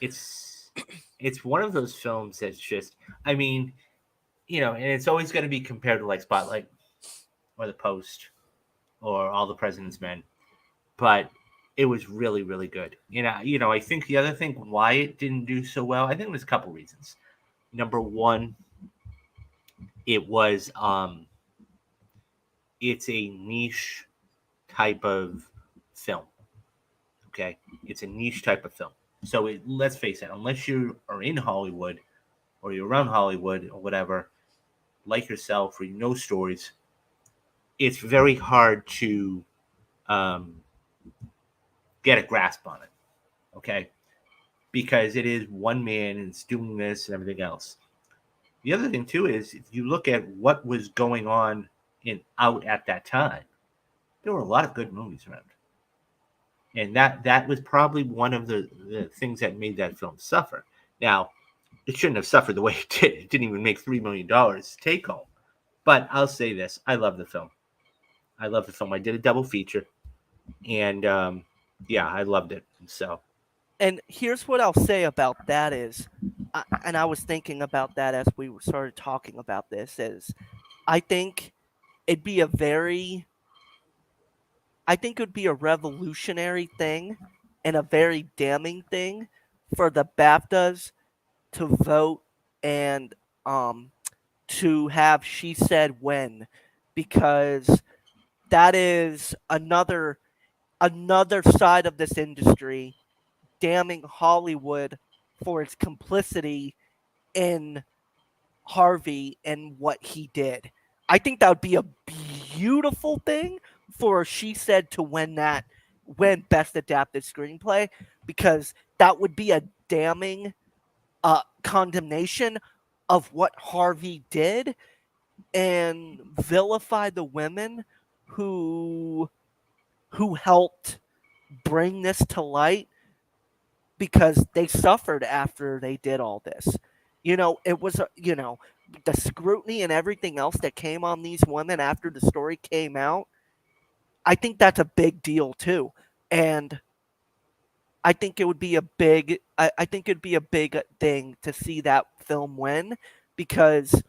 it's it's one of those films that's just, I mean, and it's always going to be compared to like Spotlight or The Post or All the President's Men, but it was really really good. I think the other thing why it didn't do so well, I think it was a couple reasons. Number one, it was it's a niche type of film. Okay, it's a niche type of film. So let's face it, unless you are in Hollywood or you're around Hollywood or whatever, like yourself, or you know stories, it's very hard to um, get a grasp on it. Okay, because it is one man and it's doing this and everything else. The other thing too is if you look at what was going on in out at that time, there were a lot of good movies around, and that was probably one of the things that made that film suffer. Now, it shouldn't have suffered the way it did. It didn't even make $3 million take home. But I'll say this: I love the film. I love the film. I did a double feature, and yeah, I loved it. So And here's what I'll say about that is, and I was thinking about that as we started talking about this, is I think it'd be a very, I think it would be a revolutionary thing and a very damning thing for the BAFTAs to vote and to have She Said When, because that is another side of this industry damning Hollywood for its complicity in Harvey and what he did. I think that would be a beautiful thing for She Said to win Best Adapted Screenplay, because that would be a damning condemnation of what Harvey did and vilify the women who who helped bring this to light, because they suffered after they did all this. It was, the scrutiny and everything else that came on these women after the story came out. I think that's a big deal too. And I think it would be a big, I think it'd be a big thing to see that film win, because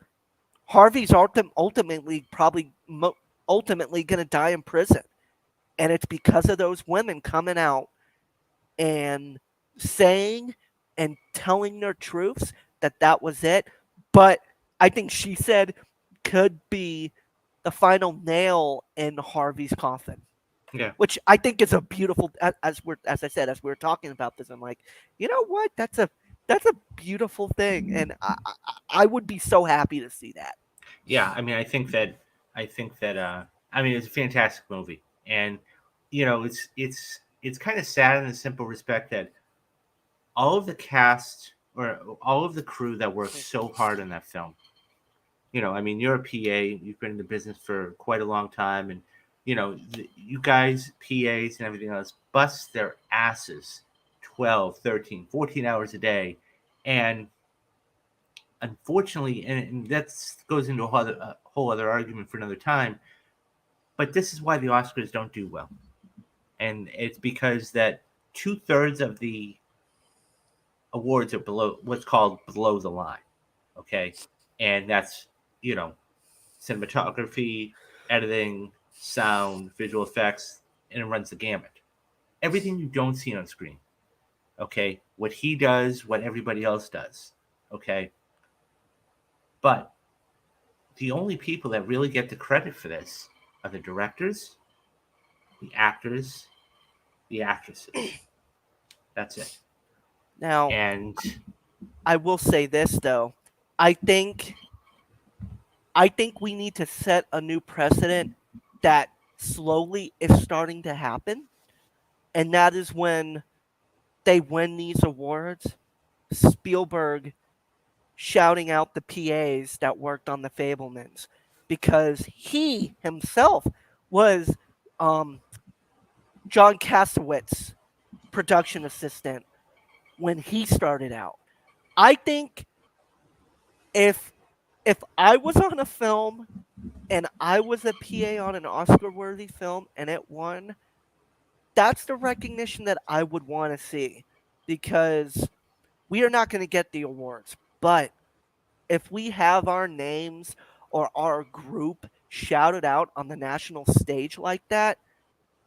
Harvey's ultimately probably ultimately going to die in prison. And it's because of those women coming out and saying and telling their truths that was it. But I think She Said could be the final nail in Harvey's coffin, yeah, which I think is a beautiful. As I said, as we were talking about this, I'm like, you know what? That's a beautiful thing, and I would be so happy to see that. yeah. I mean, I think that I mean, it's a fantastic movie, and it's kind of sad in the simple respect that all of the cast or all of the crew that worked so hard on that film. I mean, you're a PA, you've been in the business for quite a long time, and you guys, PAs and everything else, bust their asses 12, 13, 14 hours a day. And unfortunately, and that goes into a whole other argument for another time, but this is why the Oscars don't do well. And it's because that two-thirds of the awards are below what's called below the line. Okay. And that's, you know, cinematography, editing, sound, visual effects, and it runs the gamut. Everything you don't see on screen. Okay. What he does, what everybody else does. Okay. But the only people that really get the credit for this are the directors, the actors, the actresses. That's it. Now, And I will say this though. I think I think we need to set a new precedent that slowly is starting to happen, and that is when they win these awards, Spielberg shouting out the PAs that worked on The Fablemans. because he himself was um, John Cassavetes' production assistant when he started out. I think if I was on a film and I was a PA on an Oscar-worthy film and it won, that's the recognition that I would want to see, because we are not going to get the awards, but if we have our names or our group shouted out on the national stage like that,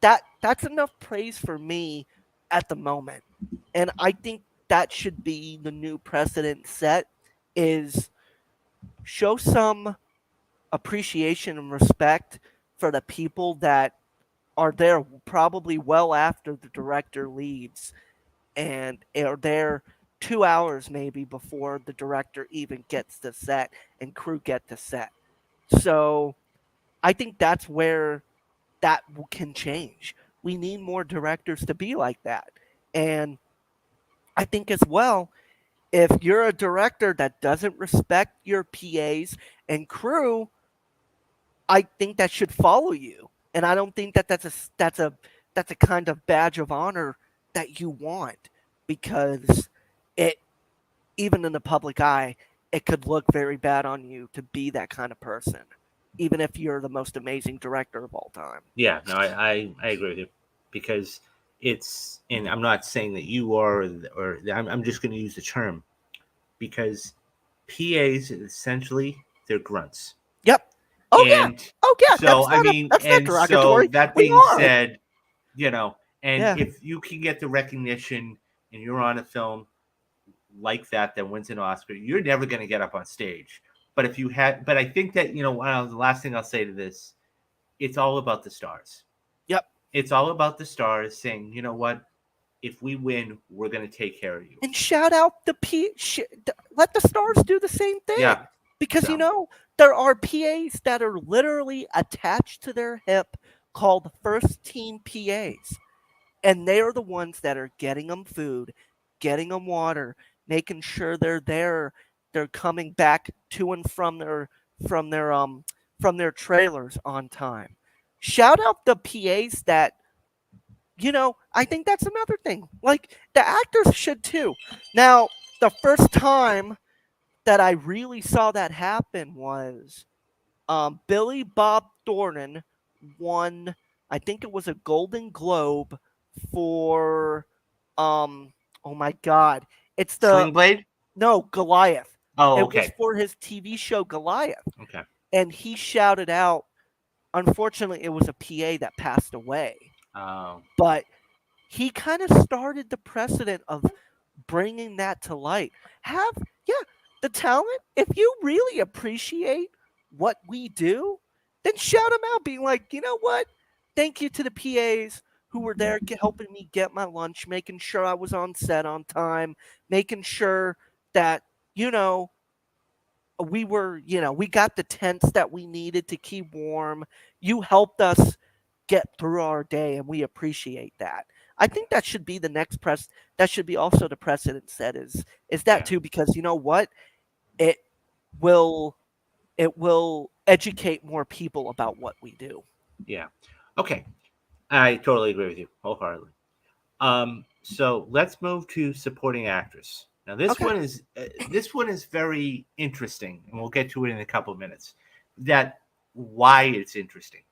that's enough praise for me at the moment. And I think that should be the new precedent set, is show some appreciation and respect for the people that are there probably well after the director leaves and are there 2 hours maybe before the director even gets to set and crew get to set. So I think that's where that can change. We need more directors to be like that. And I think as well, if you're a director that doesn't respect your PAs and crew, I think that should follow you. And I don't think that that's a kind of badge of honor that you want, because it, even in the public eye, it could look very bad on you to be that kind of person, even if you're the most amazing director of all time. Yeah, no, I agree with you, because it's, and I'm not saying that you are, or I'm just going to use the term, because PAs essentially they're grunts. Yep. Oh yeah. And Oh yeah. so, I mean, That's not and so derogatory. that We being are. said, and Yeah. if you can get the recognition and you're on a film like that wins an Oscar, you're never going to get up on stage. But if you had, but I think that, the last thing I'll say to this, it's all about the stars. Yep. It's all about the stars saying, you know what, if we win, we're going to take care of you. And shout out let the stars do the same Yeah. thing, because So, there are PAs that are literally attached to their hip called first team PAs, and they are the ones that are getting them food, getting them water, making sure they're there, they're coming back to and from their um from their trailers on time. Shout out the PAs that, I think that's another thing. Like, the actors should too. Now, the first time that I really saw that happen was Billy Bob Thornton won, I think it was a Golden Globe for, oh my God, it's the, Sling Blade? no, Goliath. Oh, It was okay. for his TV show Goliath, Okay. and he shouted out. Unfortunately, it was a PA that passed away, Um, but he kind of started the precedent of bringing that to light. Have, yeah, the talent. If you really appreciate what we do, then shout them out, being like, you know what? Thank you to the PAs who were there helping me get my lunch, making sure I was on set on time, making sure that, you know, we got the tents that we needed to keep warm. You helped us get through our day, and we appreciate that. I think that should be the next press. That should be also the precedent set, is that yeah. too, because you know what, it will it will educate more people about what we do. Yeah. Okay. I totally agree with you wholeheartedly. So let's move to supporting actress. Now Okay. this one is very interesting, and we'll get to it in a couple of minutes. That why it's interesting.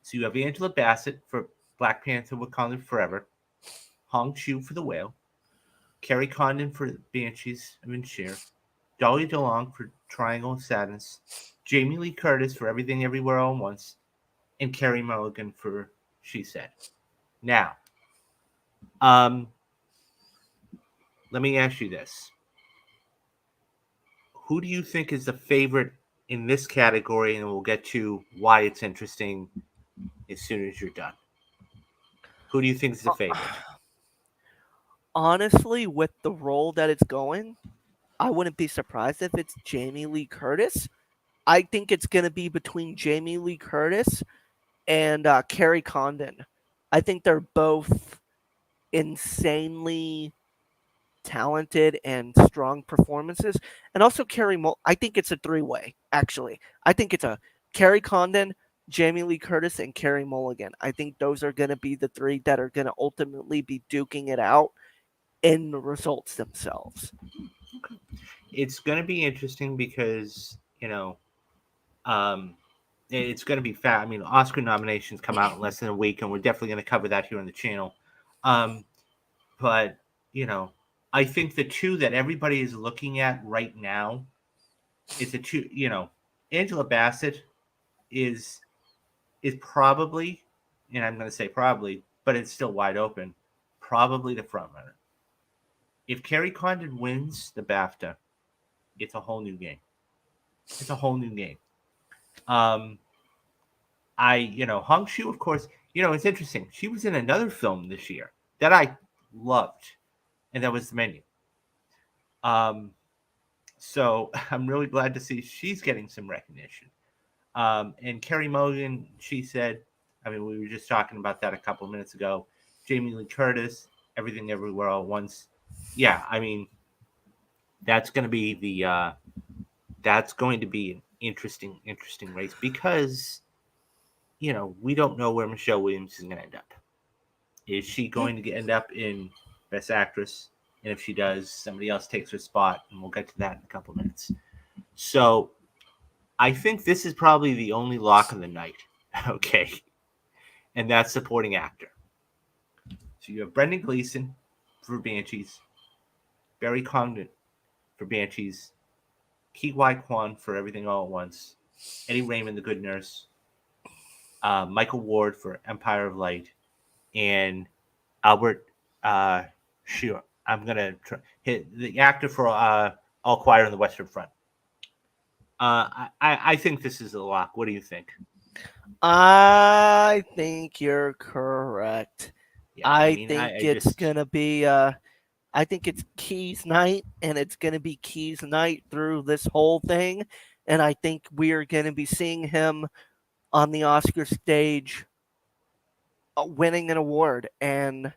So you have Angela Bassett for Black Panther: Wakanda Forever, Hong Chu for The Whale, Kerry Condon for Banshees of Inisherin, Dolly DeLong for Triangle of Sadness, Jamie Lee Curtis for Everything Everywhere All at Once, and Carey Mulligan for She Said. Now, um, let me ask you this: who do you think is the favorite in this category? And we'll get to why it's interesting as soon as you're done. Who do you think is the favorite? Honestly, with the role that it's going, I wouldn't be surprised if it's Jamie Lee Curtis. I think it's going to be between Jamie Lee Curtis and Carrie Condon. I think they're both insanely talented and strong performances, and also I think it's a three-way. Actually, I think it's a Carrie Condon, Jamie Lee Curtis, and Carrie Mulligan. I think those are going to be the three that are going to ultimately be duking it out in the results themselves. It's going to be interesting because um, it's going to be fat. I mean, Oscar nominations come out in less than a week, and we're definitely going to cover that here on the channel. Um, but you know, I think the two that everybody is looking at right now is the two. Angela Bassett is probably, and I'm going to say probably, but it's still wide open. Probably the front runner. If Carrie Condon wins the BAFTA, it's a whole new game. It's a whole new game. Um, Hong Shu, of course, it's interesting. She was in another film this year that I loved, and that was The Menu. Um, so I'm really glad to see she's getting some recognition. And Carrie Mulligan, she said, I mean, we were just talking about that a couple of minutes ago. Jamie Lee Curtis, Everything Everywhere All at Once. Yeah, I mean, that's going to be an interesting race because we don't know where Michelle Williams is going to end up. Is she going to end up in Best Actress? And if she does, somebody else takes her spot, and we'll get to that in a couple of minutes. So I think this is probably the only lock of the night. Okay. And that's supporting actor. So you have Brendan Gleeson for Banshees, Barry Condon for Banshees, Ki Wai Kwan for Everything All at Once, Eddie Raymond, The Good Nurse, Michael Ward for Empire of Light, and Albert Sure. I'm gonna hit the actor for All Quiet on the Western Front. I think this is a lock. What do you think? I think you're correct. Yeah, I I mean, think I it's just gonna be I think it's Key's night, and it's gonna be Key's night through this whole thing. And I think we're gonna be seeing him on the Oscar stage winning an award. And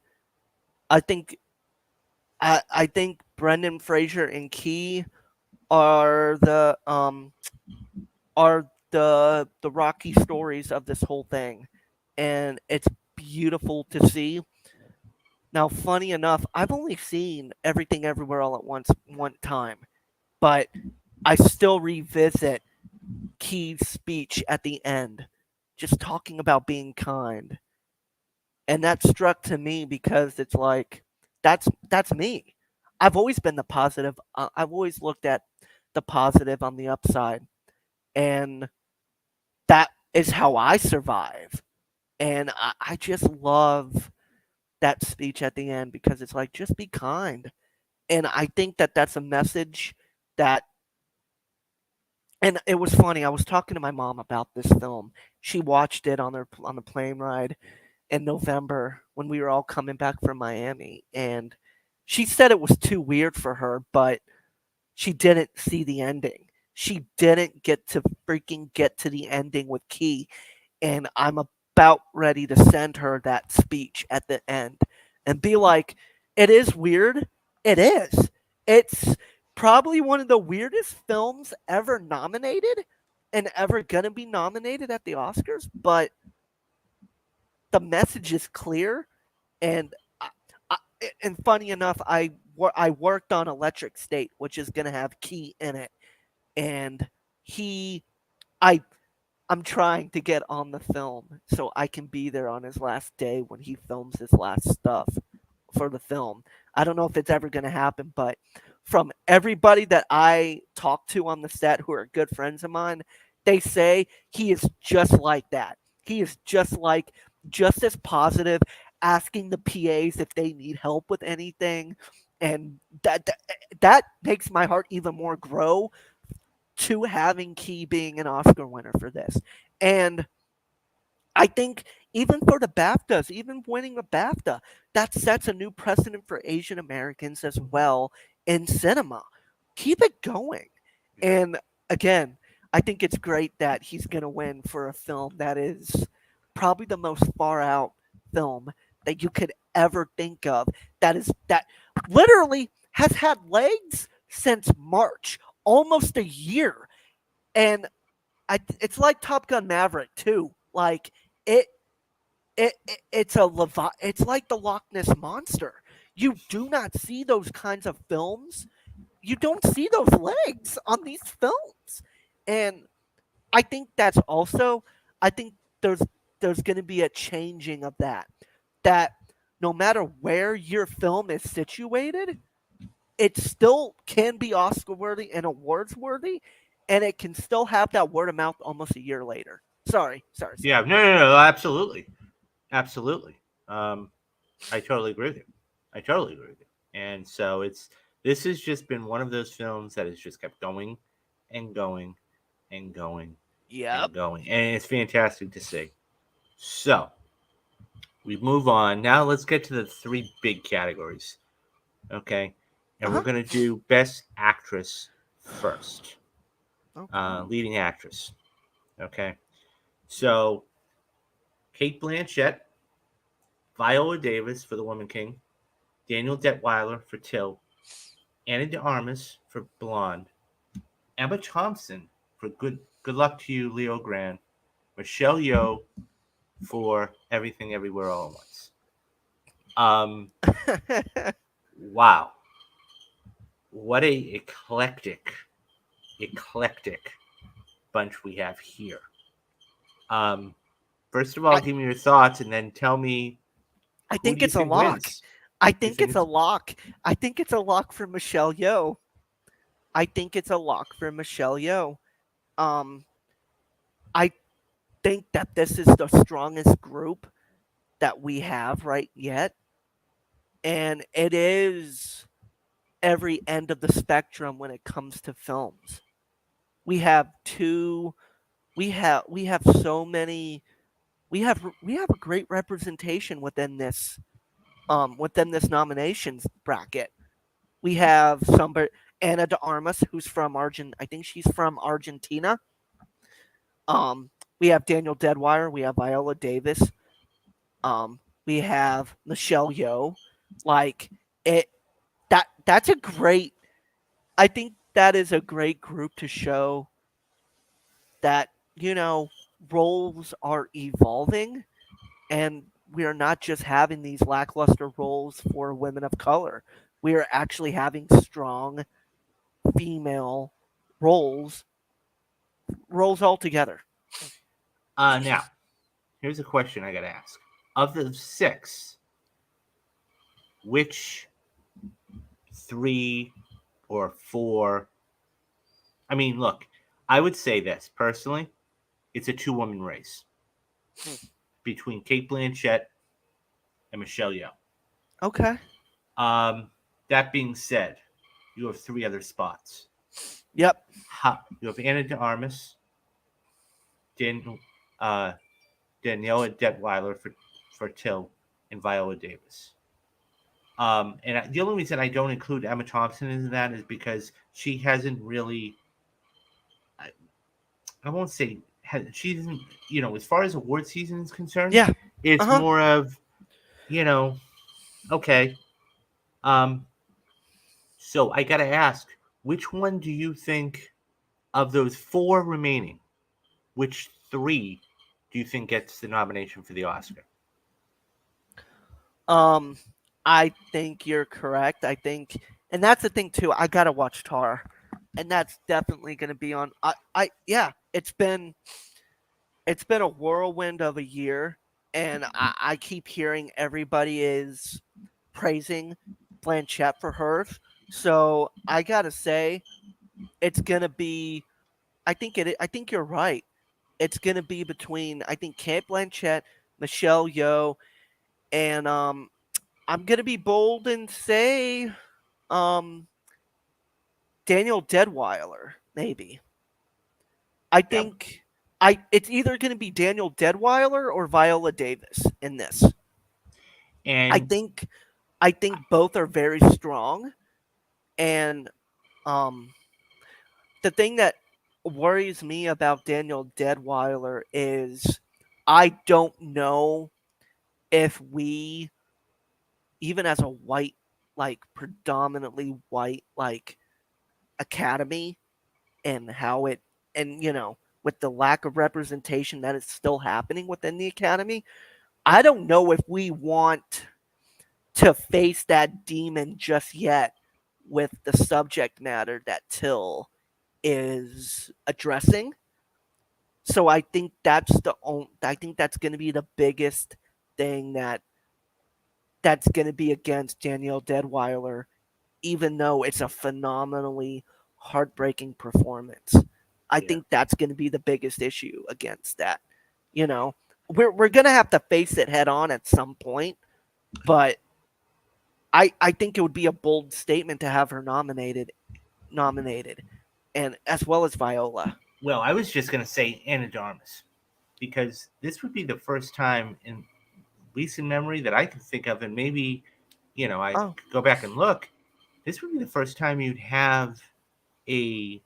I think I think Brendan Fraser and Key are the rocky stories of this whole thing, and it's beautiful to see. Now, funny enough, I've only seen Everything Everywhere All at Once one time, but I still revisit Key's speech at the end, just talking about being kind, and that struck to me because it's like that's me. I've always been the positive. I've always looked at the positive on the upside, and that is how I survive. And I just love that speech at the end because it's like, just be kind. And I think that that's a message that, and it was funny. I was talking to my mom about this film. She watched it on the plane ride in November when we were all coming back from Miami. And she said it was too weird for her, but she didn't see the ending. She didn't get to the ending with Key, and I'm about ready to send her that speech at the end and be like, it is weird. It is. It's probably one of the weirdest films ever nominated and ever going to be nominated at the Oscars, but the message is clear. And I, and funny enough, I worked on Electric State, which is going to have Key in it, and he I I'm trying to get on the film so I can be there on his last day when he films his last stuff for the film. I don't know if it's ever going to happen, but from everybody that I talk to on the set who are good friends of mine, they say he is just like that. He is just as positive, asking the PAs if they need help with anything, and that makes my heart even more grow to having Key being an Oscar winner for this. And I think even for the BAFTAs, even winning a BAFTA, that sets a new precedent for Asian Americans as well in cinema. Keep it going. And again, I think it's great that he's going to win for a film that is probably the most far out film that you could ever think of. That literally has had legs since March, almost a year. And it's like Top Gun Maverick too. Like it, it's like the Loch Ness monster. You do not see those kinds of films. You don't see those legs on these films, and I think that's also. I think there's going to be a changing of that. That no matter where your film is situated, it still can be Oscar worthy and awards worthy, and it can still have that word of mouth almost a year later. Sorry, Yeah, Scott. no, absolutely, absolutely. Um, I totally agree with you. I totally agree with you. And so this has just been one of those films that has just kept going and going and going Yep. and going, and it's fantastic to see. So we move on now. Let's get to the three big categories, okay? Uh And we're huh. gonna do Best Actress first, Okay. leading actress, okay? So Kate Blanchett, Viola Davis for The Woman King, Daniel Detweiler for Till, Anna de Armas for Blonde, Emma Thompson for Good Luck to You, Leo Grand, Michelle Yeoh for Everything Everywhere All at Once. Um, wow, what a eclectic bunch we have here. Um, First of all, I give me your thoughts, and then tell me I who do think you it's a think lock. wins. I You think think it's a it's lock. I think it's a lock for Michelle Yeoh. I think it's a lock for Michelle Yeoh. Um, I think that this is the strongest group that we have right yet, and it is every end of the spectrum when it comes to films. We have two. We have so many. We have a great representation within this nominations bracket. We have somebody Anna de Armas, who's from Argent. I think she's from Argentina. Um, we have Daniel Deadwire. We have Viola Davis. We have Michelle Yeoh. Like it. That's a great. I think that is a great group to show that roles are evolving, and we are not just having these lackluster roles for women of color. We are actually having strong female roles altogether. now? Here's a question I got to ask: of the six, which three or four? I mean, look, I would say this personally: it's a two-woman race between Kate Blanchett and Michelle Yeoh. Okay. Um, that being said, you have three other spots. Yep. You have Anna de Armas, Dan, uh, Daniela Detweiler for Till, and Viola Davis. The only reason I don't include Emma Thompson in that is because she hasn't really. I won't say she doesn't. As far as award season is concerned, Yeah. Uh it's huh. more of you know. Okay. Um. So I gotta ask, which one do you think of those four remaining? Which three do you think gets the nomination for the Oscar? Um, I think you're correct. I think, and that's the thing too. I gotta watch Tar, and that's definitely gonna be on. Yeah. It's been a whirlwind of a year, and I keep hearing everybody is praising Blanchett for hers. So I gotta say, it's gonna be. I think you're right. It's gonna be between I think Kate Blanchett, Michelle Yeoh, and I'm gonna be bold and say um Daniel Deadweiler maybe. I Yeah, think it's either gonna be Daniel Deadweiler or Viola Davis in this. I and think I think both are very strong, and um the thing that worries me about Daniel Deadweiler is I don't know if we, even as a white like predominantly white like academy, and how it, and with the lack of representation that is still happening within the academy, I don't know if we want to face that demon just yet with the subject matter that Till is addressing. So I think that's going to be the biggest thing that's going to be against Danielle Deadweiler, even though it's a phenomenally heartbreaking performance. I Yeah. think that's going to be the biggest issue against that. You know, we're going to have to face it head on at some point, but I think it would be a bold statement to have her nominated, and as well as Viola. Well, I was just going to say Anna Darmus because this would be the first time in recent memory that I can think of, and maybe, I Oh, could go back and look. This would be the first time you'd have a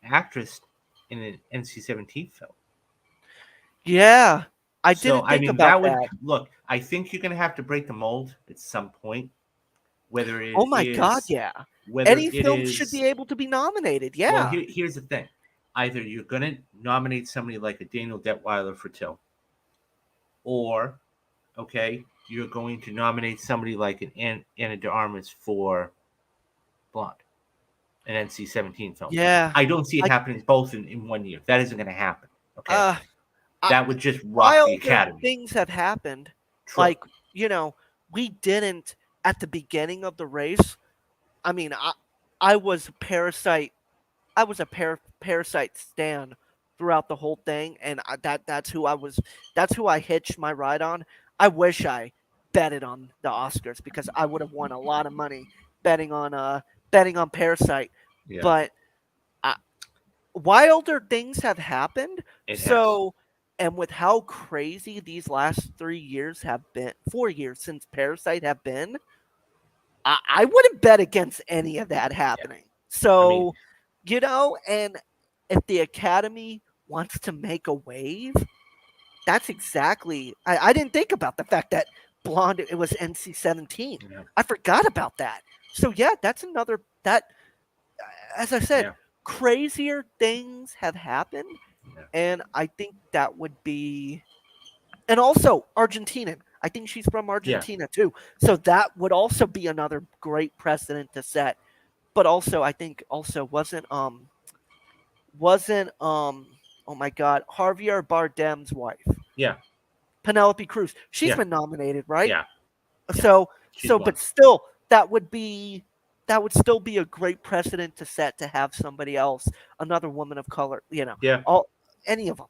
actress in an NC-17 film. yeah. I So, didn't I think mean, about that would that. look. I think you're going to have to break the mold at some point, whether Oh it my god, is, yeah. whether Any it film should be is. able to be nominated. Well, Yeah. here's the thing: either you're going to nominate somebody like a Daniel Detweiler for Till, or okay, you're going to nominate somebody like an Anna de Armas for Blonde, an NC-17 film. Yeah. I don't see it I happening both in 1 year. That isn't going to happen. Okay, uh I, that would just rock the wilder Academy. things have happened. True. Like, we didn't at the beginning of the race. I mean, I was Parasite. I was a Parasite stan throughout the whole thing, and that's who I was. That's who I hitched my ride on. I wish I betted on the Oscars because I would have won a lot of money betting on Parasite. Yeah, But wilder things have happened. it has. So, and with how crazy these last 3 years have been, 4 years since Parasite have been, I wouldn't bet against any of that Yeah. happening. I mean, So, and if the Academy wants to make a wave, that's exactly. I didn't think about the fact that Blonde, it was NC-17. yeah, I forgot about that. So yeah, that's another that. As I said, yeah, crazier things have happened, yeah, and I think that would be, and also Argentinian. I think she's from yeah, Argentina too, so that would also be another great precedent to set. But also, I think also wasn't oh my god, Javier Bardem's wife, yeah, Penelope Cruz. She's yeah, been nominated, right? yeah, yeah. So She's one. but still, that would still be a great precedent to set to have somebody else, another woman of color, Yeah, all any I of them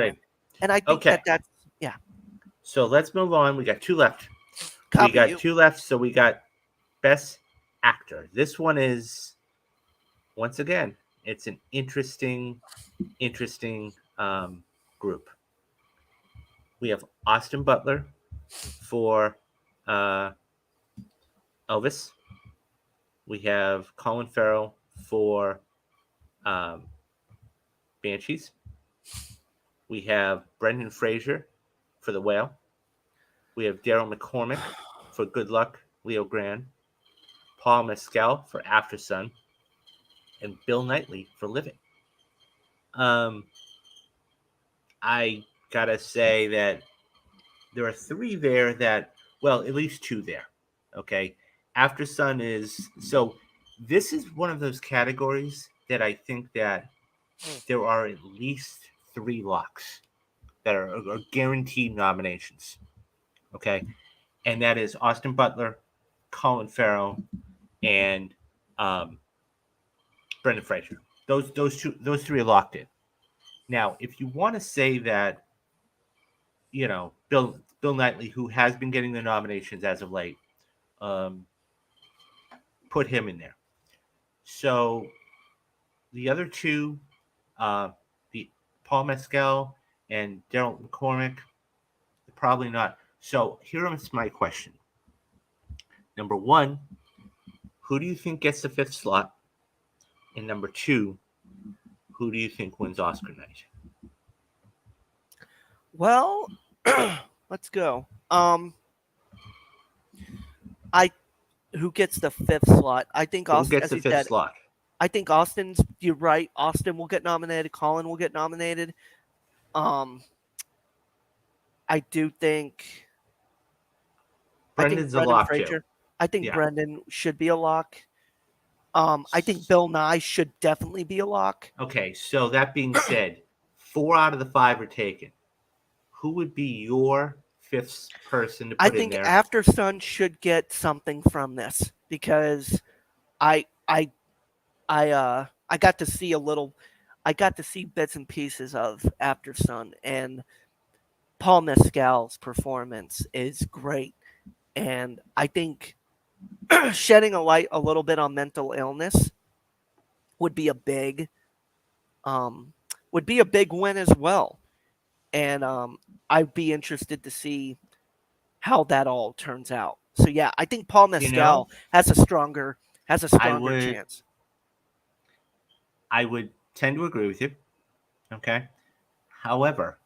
win. agree. And I think Okay, that's yeah, so let's move on. We got two left. We copy got you. two left. So we got Best Actor. This one is once again, it's an interesting group. We have Austin Butler for uh, Elvis. We have Colin Farrell for um, Banshees. We have Brendan Fraser for The Whale. We have Daryl McCormick for Good Luck, Leo Grand. Paul Mescal for After Sun. And Bill Knightley for Living. Um, I gotta say that there are three there that, well, at least two there. Okay. After Sun is, so this is one of those categories that I think that there are at least three locks that are guaranteed nominations. Okay. And that is Austin Butler, Colin Farrell, and um, Brendan Fraser. Those three are locked in. Now, if you want to say that, Bill Knightley, who has been getting the nominations as of late, um, put him in there. So the other two, uh, the Paul Mescal and Daryl McCormick, probably not. So here is my question. Number one, who do you think gets the fifth slot? And number two, who do you think wins Oscar night? Well, let's go. I who gets the fifth slot. I think So who Austin, gets as the you fifth said, slot? I think Austin's. You're right. Austin will get nominated. Colin will get nominated. Um, I do think. I think Brendan's a Brendan lock too. Fraser. I think Yeah. Brendan should be a lock. I think Bill Nye should definitely be a lock. Okay. So that being said, 4 out of the 5 are taken. Who would be your fifth person to I put in think there? After Sun should get something from this because I I I got to see a little. I got to see bits and pieces of After Sun, and Paul Mescal's performance is great. And I think shedding a light a little bit on mental illness would be a big um, would be a big win as well. And I'd be interested to see how that all turns out. So yeah, I think Paul You know, Mescal has a I stronger would chance. I would tend to agree with you. Okay. However,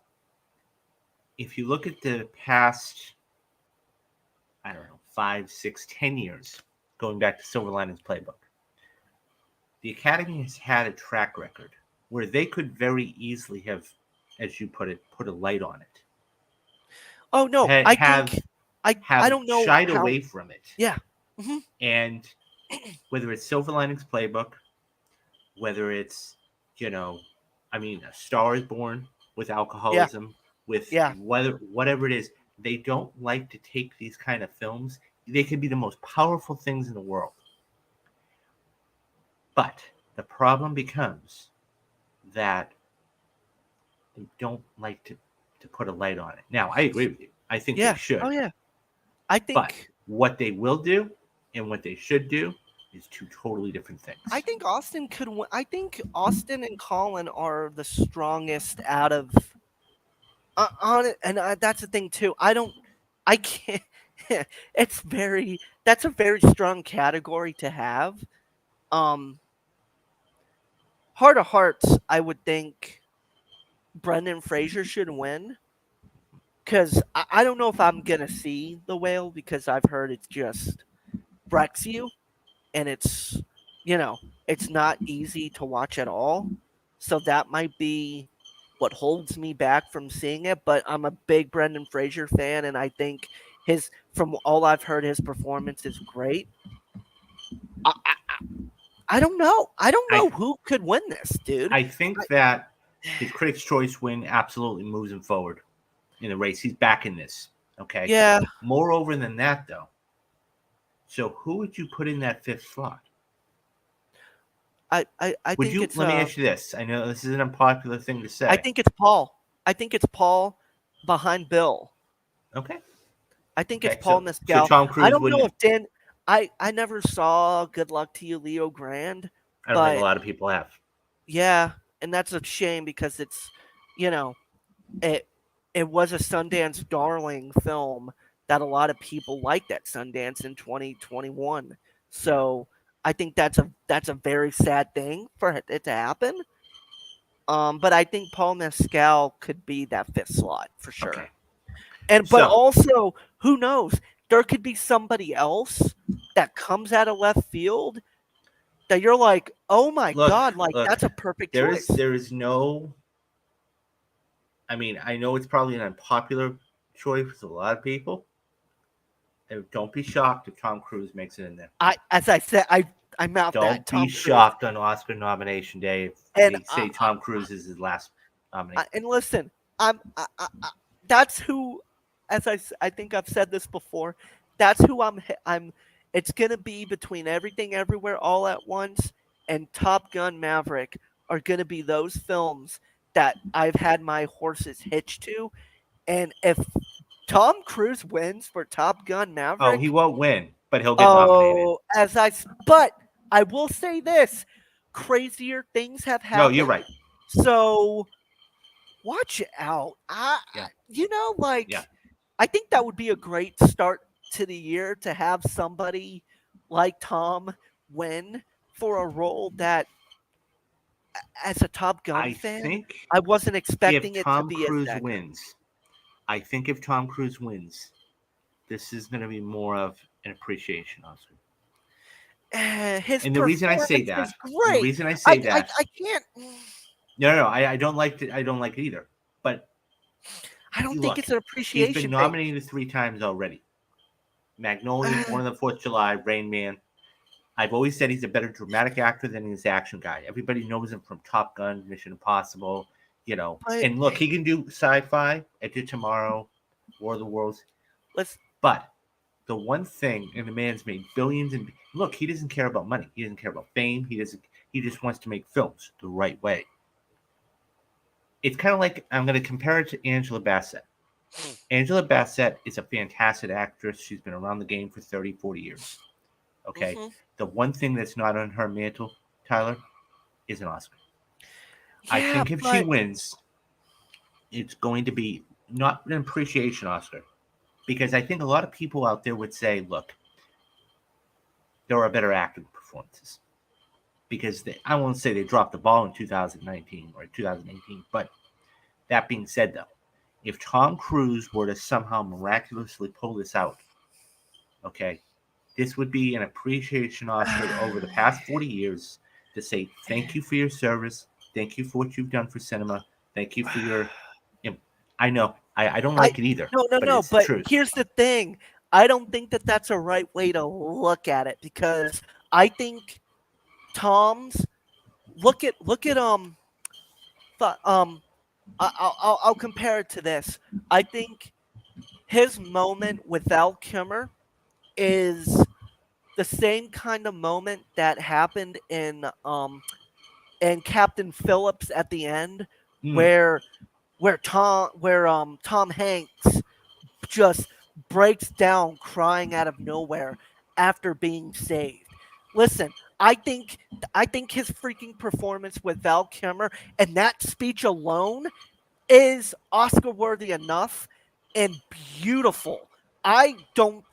if you look at the past, I don't know, 5, 6, 10 years, going back to Silver Linings Playbook, the Academy has had a track record where they could very easily have, as you put it, put a light on it. Oh no, Ha- I have think I have don't know shied how. away from it. Yeah. Hmm. And whether it's Silver Linings Playbook, whether it's, you know, I mean, A Star is Born with Yeah. alcoholism, with Yeah. whatever it is, they don't like to take these kind of films. They can be the most powerful things in the world. But the problem becomes that they don't like to put a light on it. Now, I agree with you. I think they Yeah. Oh should. yeah. I But think what they will do and what they should do is two totally different I things. think Austin could win. I think Austin and Colin are the strongest out of on it, and that's the thing too. I can't. It's very. That's a very strong category to have. Um, Heart of Hearts, I would think Brendan Fraser should win because I don't know if I'm gonna see The Whale because I've heard it's just wrecks you and you know it's not easy to watch at all. So that might be what holds me back from seeing it. But I'm a big Brendan Fraser fan, and I think from all I've heard, his performance is great. I, I, I don't know. I don't I know who could win this, dude. I think that his Critics' Choice win absolutely moves him forward in the race. He's back in this. Okay. Yeah, Moreover than that, though, so who would you put in that fifth slot? I Would think you? it's Let me ask you this. I know this is an unpopular thing to I say. think it's Paul. I think it's Paul behind Bill. Okay. I think it's Okay. Paul So Mescal. Tom I Cruise don't know wouldn't. if Dan. I never saw Good Luck to You, Leo Grand, I don't think a but lot of people have. yeah, and that's a shame because you know, it it was a Sundance darling film that a lot of people liked at Sundance in 2021. Yeah. So I think that's a very sad thing for it to happen. But I think Paul Mescal could be that fifth slot for sure. Okay. And but So also, who knows? There could be somebody else that comes out of left field that you're like, oh my look, god, like look. that's a perfect There is choice. there is no. I mean, I know it's probably an unpopular choice with a lot of people. Don't be shocked if Tom Cruise makes it in there. As I said, I mouthed that Don't be Tom Cruise, shocked on Oscar nomination day if and they say Tom Cruise is his last nominee. and listen, that's who, I think I've said this before. That's who I'm. It's gonna be between Everything Everywhere All at Once and Top Gun Maverick are gonna be those films that I've had my horses hitched to. And if Tom Cruise wins for Top Gun Oh, he Maverick, won't win, but he'll get nominated. oh, but I will say this: crazier things have No, you're happened. right. So watch out. Yeah, yeah. Like I think that would be a great start to the year to have somebody like Tom win for a role that, as a Top Gun I fan, think I wasn't if expecting it to Tom be as Cruise that good. wins, I think if Tom Cruise wins, this is going to be more of an appreciation Oscar. his And the reason I say performance that, is and the great. reason I say that, I can't. no, I don't like it. I don't like it either. But I don't think look, it's an he's been appreciation thing. nominated 3 times already. Magnolia, Born on the Fourth of July, Rain Man. I've always said he's a better dramatic actor than he's action guy. Everybody knows him from Top Gun, Mission Impossible, But And look, he can do sci-fi, Edge of Tomorrow, War of the Worlds. let's. But the one thing, and the man's made billions, and look, he doesn't care about money. He doesn't care about fame. He doesn't. He just wants to make films the right way. It's kind of like I'm going to compare it to Angela Bassett. Angela Bassett is a fantastic actress. She's been around the game for 30, 40 years. Okay. Mm-hmm. The one thing that's not on her mantle, Tyler, is an Oscar. I Yeah, think if she but wins, it's going to be not an appreciation Oscar. Because I think a lot of people out there would say, look, there are better acting performances. Because I won't say they dropped the ball in 2019 or 2018, but that being said, though, if Tom Cruise were to somehow miraculously pull this out, okay, this would be an appreciation Oscar over the past 40 years to say thank you for your service, thank you for what you've done for cinema, thank you for your. I know I don't I like it either, but no. it's the But truth. here's the thing. I don't think that that's a right way to look at it because I think Tom's look at I'll compare it to this. I think his moment with Val Kilmer is the same kind of moment that happened in Captain Phillips at the end, Mm, where Tom Hanks just breaks down crying out of nowhere after being saved. Listen, I think his freaking performance with Val Kilmer and that speech alone is Oscar worthy enough and beautiful. I don't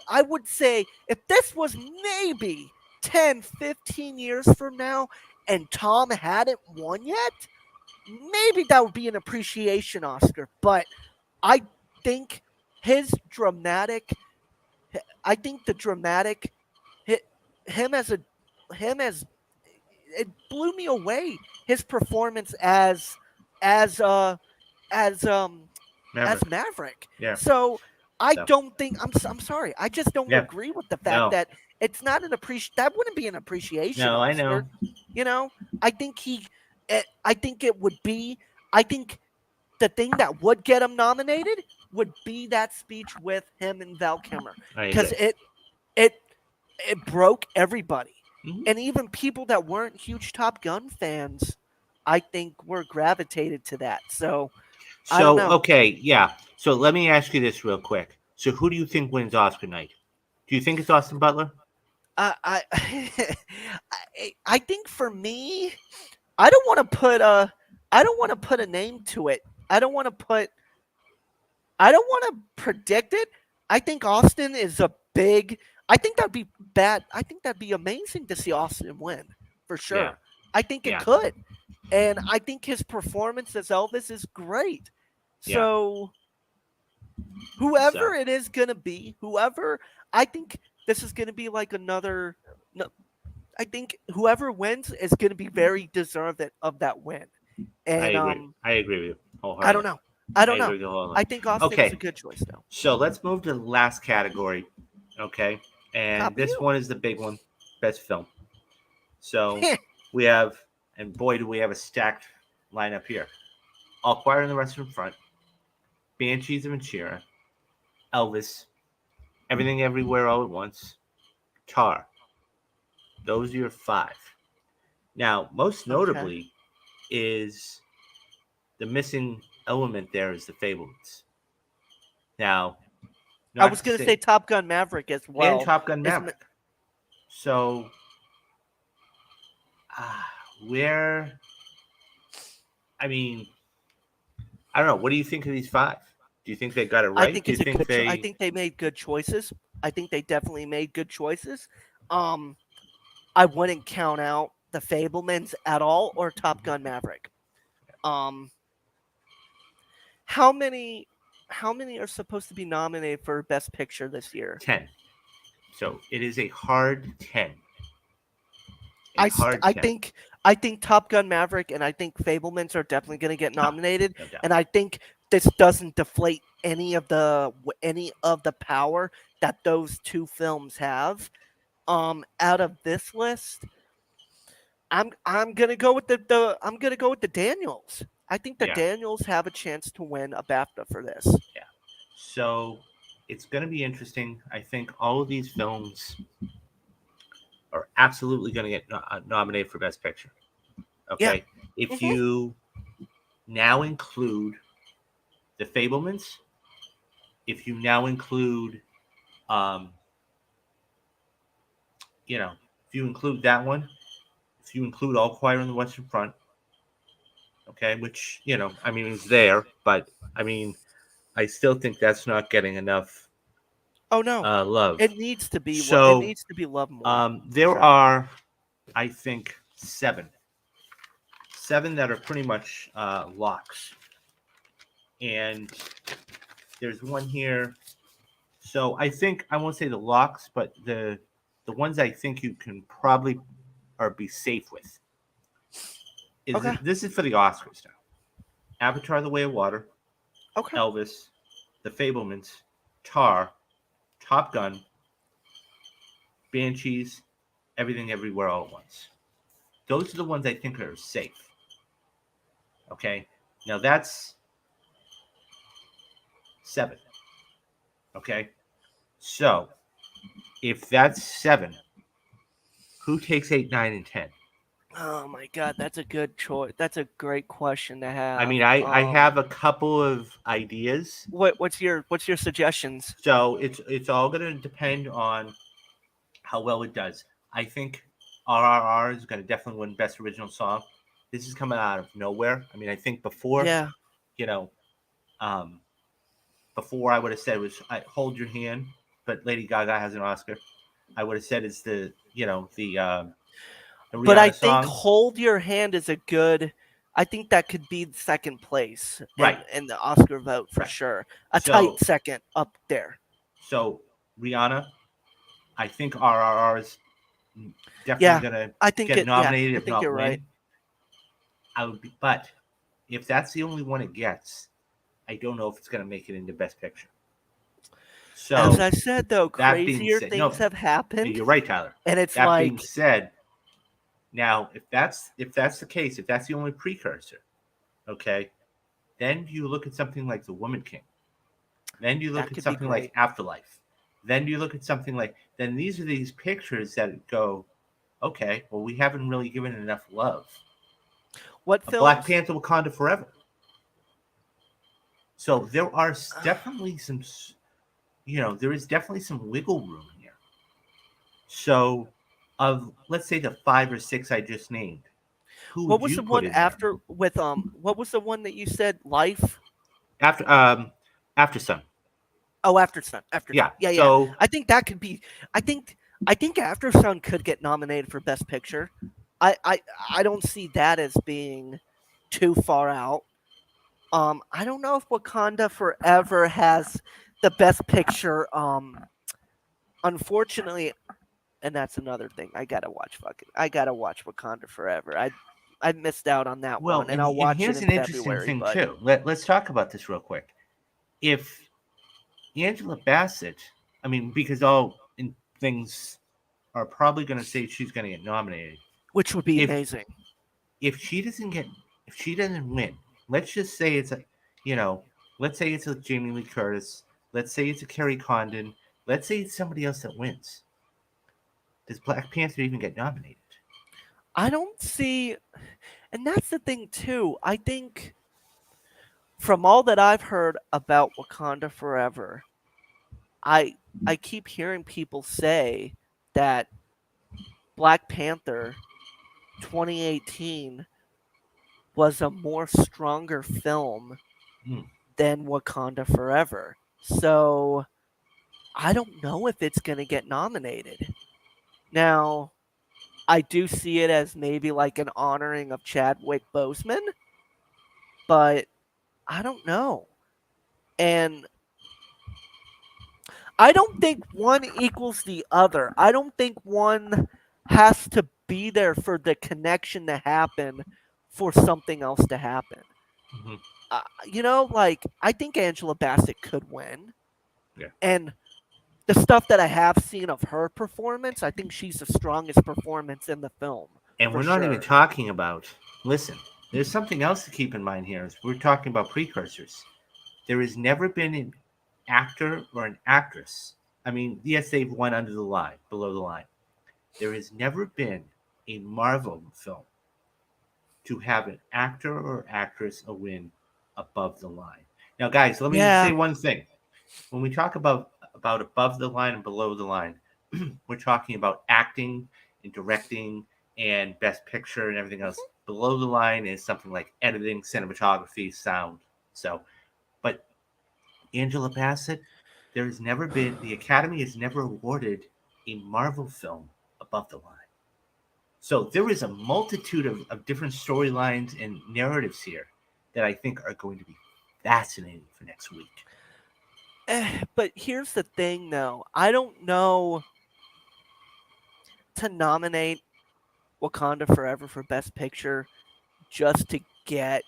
I would say if this was maybe 10, 15 years from now and Tom hadn't won yet, maybe that would be an appreciation Oscar, but I think his dramatic I think the dramatic him as a him as it blew me away his performance as uh as Maverick. as Maverick. Yeah. So I So don't think I'm sorry. I just don't yeah. agree with the fact No. that it's not an that wouldn't be an appreciation No. I Oscar. know. You know, I think I think it would be. I think the thing that would get him nominated would be that speech with him and Val Kilmer I because agree. it it broke everybody, Mm-hmm. and even people that weren't huge Top Gun fans. I think were gravitated to that. So I don't So know. okay, yeah. So let me ask you this real quick. So who do you think wins Oscar night? Do you think it's Austin Butler? I I think for me, I don't want to put a I don't want to put a name to it. I don't want to put I don't want to predict it. I think Austin is a big. I think that'd be bad. I think that'd be amazing to see Austin win for Yeah. sure. I think it Yeah. could, and I think his performance as Elvis is great. Yeah. So whoever So it is gonna be, whoever I think this is gonna be like another. No, I think whoever wins is gonna be very deserving of that win. I And agree. I agree with you I don't wholeheartedly. know. I I don't agree know. with you wholeheartedly. I think Austin is a Okay. good choice though. So let's move to the last category. Okay. And Top of this you. one is the big one, best film. So we have, and boy, do we have a stacked lineup here. All Quiet on the Western Front, Banshees of Inisherin, Elvis, Everything Everywhere All at Once, Tar. Those are your 5. Now, most Okay. notably is the missing element there is the Fablemans. Now, I not was to gonna say say, Top Gun Maverick as and well. Top Gun Is Maverick. So, where, I mean, I don't know. What do you think of these 5? Do you think they got it I right? think Do you it's a think good. I they, think they made good choices. I think they definitely made good choices. Um, I wouldn't count out the Fablemans at all or Top Gun Maverick. Um, how many? How many are supposed to be nominated for Best Picture this year? 10? So it is a hard 10. A I st- hard I 10. think I think Top Gun Maverick and I think Fablemans are definitely going to get Ah, nominated, no doubt. and I think this doesn't deflate any of the power that those two films have. Out of this list, I'm gonna go with I'm gonna go with the Daniels. I think the Yeah. Daniels have a chance to win a BAFTA for this. Yeah. So it's going to be interesting. I think all of these films are absolutely going to get nominated for Best Picture. Yeah. Okay. If Hmm. you now include The Fablemans, if you now include, um, you know, if you include that one, if you include All Quiet on the Western Front, okay, which, I mean, is there, but I mean, I still think that's not getting enough Oh no, love. it needs to be. It So needs to be loved more for there sure. are, I think, seven that are pretty much locks, and there's one here. So I think I won't say the locks, but the ones I think you can probably or be safe with is Okay. this is for the Oscars now. Avatar: The Way of Water, Okay. Elvis, The Fablemans, Tar, Top Gun, Banshees, Everything Everywhere All at Once. Those are the ones I think are safe. Okay. Now that's seven. Okay. So if that's seven, who takes eight, nine, and 10? Oh my god, that's a good choice. That's a great question to I have. mean, I have a couple of ideas. What's your suggestions? So it's all going to depend on how well it does. I think RRR is going to definitely win Best Original Song. This is coming out of nowhere. I mean, I think Yeah. you know, um, before I would have said it was Hold Your Hand, but Lady Gaga has an Oscar. I would have said it's the But I Rihanna think song. Hold Your Hand is a good. I think that could be second place Right, in the Oscar vote for right. sure. A tight So second up there. so Rihanna, I think RRR is definitely Yeah, going to I think get it. Yeah, nominated, I if think not you're right. win. But if that's the only one it gets, I don't know if it's going to make it into Best Picture. As So I said though, that being crazier said, things no, have happened, you're right, Tyler. and it's That being like said, now if that's the case, if that's the only precursor, okay, then you look at something like The Woman King. Then you look that at could be something like great. Afterlife. Then you look at something like then these are these pictures that go, okay, well we haven't really given it enough love. What A Black films? Panther Wakanda Forever. So there are definitely some, there is definitely some wiggle room here. So, of let's say the five or six I just named, who What would was you the put one in there? after with What was the one that you said? Life. After after Sun. Oh, After Sun. After Sun. Yeah. Yeah, yeah. So I think that could be. I think. I think After Sun could get nominated for Best Picture. I. I. I don't see that as being too far out. I don't know if Wakanda Forever has the Best Picture. Unfortunately, and that's another thing. I gotta watch Wakanda Forever. I missed out on that well, one, and and I'll and watch it here's in an interesting February. thing But too. Let's talk about this real quick. If Angela Bassett, I mean, because all things are probably going to say she's going to get nominated. which would be If amazing. if she doesn't get if she doesn't win, let's just say it's a you know, let's say it's a Jamie Lee Curtis, let's say it's a Kerry Condon, let's say it's somebody else that wins. Does Black Panther even get nominated? I don't see, and that's the thing too. I think from all that I've heard about Wakanda Forever, I I keep hearing people say that Black Panther 2018 was a more stronger film Hmm. than Wakanda Forever. So I don't know if it's going to get nominated. Now, I do see it as maybe like an honoring of Chadwick Boseman, but I don't know. And I don't think one equals the other. I don't think one has to be there for the connection to happen for something else to happen. Mhm. Like I think Angela Bassett could win, Yeah. and the stuff that I have seen of her performance, I think she's the strongest performance in the film And for we're not even sure. talking about, listen, there's something else to keep in mind here. Is we're talking about precursors. There has never been an actor or an actress. I mean, yes, they've won under the line, below the line. There has never been a Marvel film to have an actor or actress a win above the line. Now, guys, let me say Yeah, one thing. When we talk about above the line and below the line, we're talking about acting and directing and best picture and everything else. Below the line is something like editing, cinematography, sound. So, but Angela Bassett, there's never been the Academy has never awarded a Marvel film above the line. So there is a multitude of different storylines and narratives here that I think are going to be fascinating for next week. but here's the thing, though. I don't know to nominate Wakanda Forever for Best Picture just to get.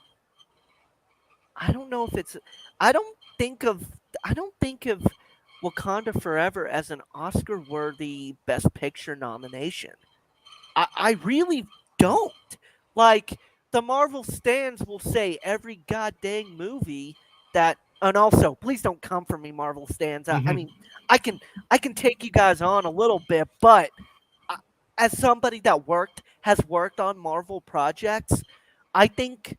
I don't know if it's. I don't think of. I don't think of Wakanda Forever as an Oscar-worthy Best Picture nomination. I really don't. Like the Marvel stands will say every goddamn movie that, and also please don't come for me, Marvel stands. I Mm-hmm. mean, I can I can take you guys on a little bit, but I, as somebody that has worked on Marvel projects, I think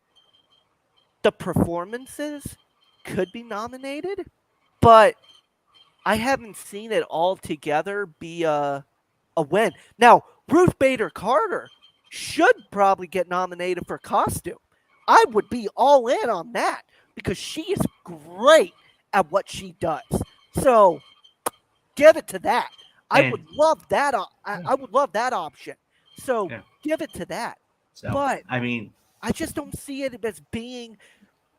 the performances could be nominated, but I haven't seen it all together be a win. Now, Ruth Bader Carter should probably get nominated for costume. I would be all in on that because she is great at what she does. So give it to that. I And would love that. yeah, I would love that option. So yeah. give it to that. So But I mean, I just don't see it as being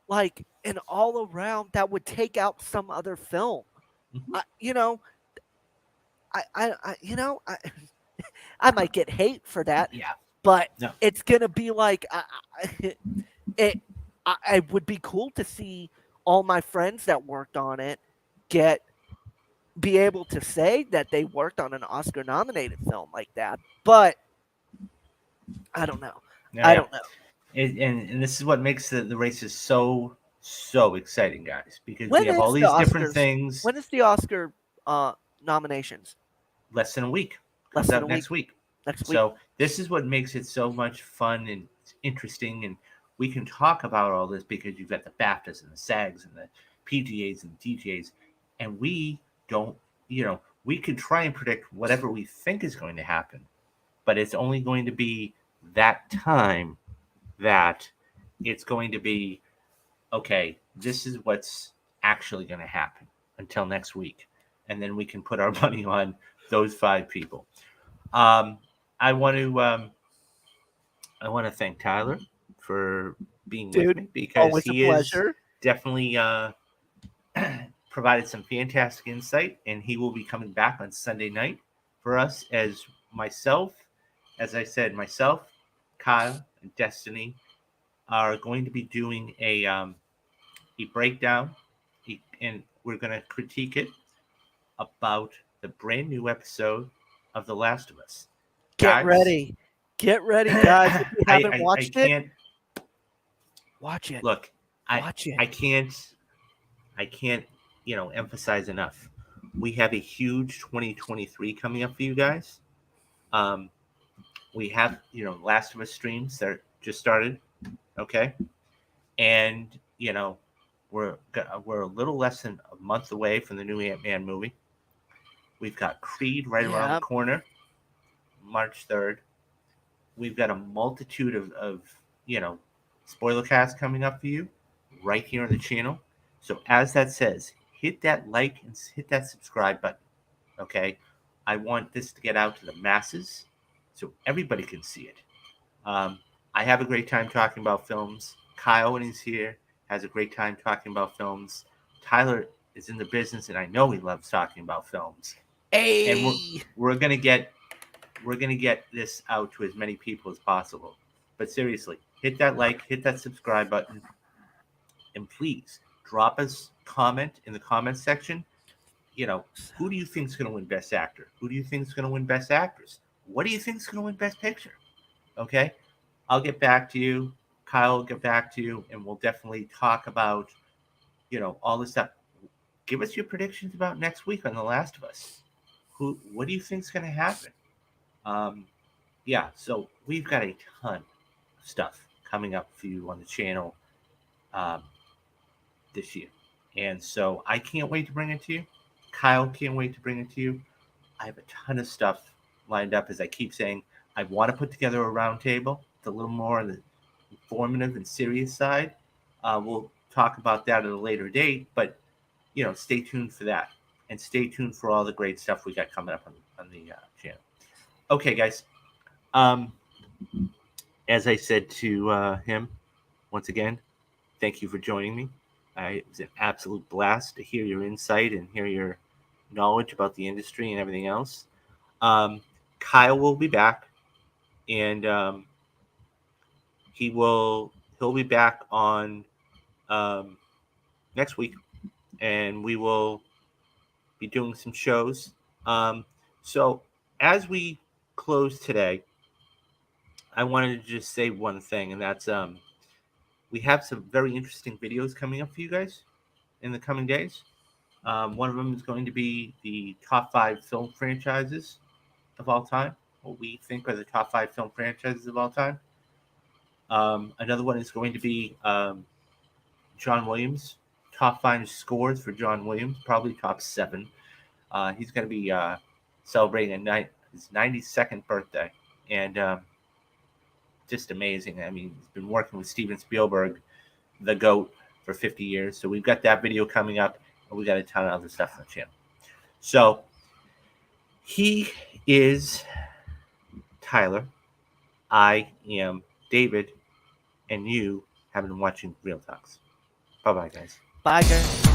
like an all around that would take out some other film. mhm, I, you know, I you know, I might get hate for that, yeah, but no, it's gonna be like it. I would be cool to see all my friends that worked on it get be able to say that they worked on an Oscar nominated film like that. But I don't know. yeah, I yeah. don't know. And this is what makes the races so exciting, guys, because we When have all is the these different Oscars? things. When is the Oscar nominations? Less than a week Less comes than out a week next week. next week. So this is what makes it so much fun and interesting, and we can talk about all this because you've got the BAFTAs and the SAGs and the PGAs and the DGAs, and we don't, we can try and predict whatever we think is going to happen, but it's only going to be that time that it's going to be okay. This is what's actually going to happen until next week, and then we can put our money on those five people. Um, I want to thank Tyler for being with Dude, me because always a he is pleasure. definitely provided some fantastic insight, and he will be coming back on Sunday night for us as myself, as I said, myself, Kyle, and Destiny are going to be doing a breakdown, and we're going to critique it about the brand new episode of The Last of Us. Get Guys, ready. Get ready, guys. I, If you haven't I watched it, can't watch it. look. Watch I it. can't emphasize enough. We have a huge 2023 coming up for you guys. Um, we have Last of Us streams that just started. Okay, and we're a little less than a month away from the new Ant-Man movie. We've got Creed right around the Yeah. corner, March 3rd. We've got a multitude of you know spoiler casts coming up for you right here on the channel. So as that says, hit that like and hit that subscribe button. Okay, I want this to get out to the masses so everybody can see it. Um, I have a great time talking about films. Kyle, when he's here, has a great time talking about films. Tyler is in the business, and I know he loves talking about films. And Hey, we're gonna get this out to as many people as possible. But seriously, hit that like, hit that subscribe button, and please drop us comment in the comments section. You know, who do you think is going to win Best Actor? Who do you think is going to win Best Actress? What do you think is going to win Best Picture? Okay, I'll get back to you. Kyle will get back to you, and we'll definitely talk about, all this stuff. Give us your predictions about next week on The Last of Us. What do you think is going to happen? Um, yeah, so we've got a ton of stuff coming up for you on the channel um, this year. And so I can't wait to bring it to you. Kyle can't wait to bring it to you. I have a ton of stuff lined up, as I keep saying. I want to put together a roundtable. It's a little more on the informative and serious side. We'll talk about that at a later date, but stay tuned for that, and stay tuned for all the great stuff we got coming up on the channel. Okay, guys. As I said to him, once again, thank you for joining me. It was an absolute blast to hear your insight and hear your knowledge about the industry and everything else. Kyle will be back, and he'll be back on next week, and we will be doing some shows. So as we close today, I wanted to just say one thing, and that's we have some very interesting videos coming up for you guys in the coming days. One of them is going to be the top 5 film franchises of all time. What we think are the top 5 film franchises of all time. Another one is going to be John Williams. Top 5 scores for John Williams, probably top 7. He's going to be celebrating his 92nd birthday. And just amazing. I mean, he's been working with Steven Spielberg, the GOAT, for 50 years. So we've got that video coming up, and we got a ton of other stuff on the channel. So he is Tyler. I am David, and you have been watching Real Talks. Bye-bye, guys. bye, guys.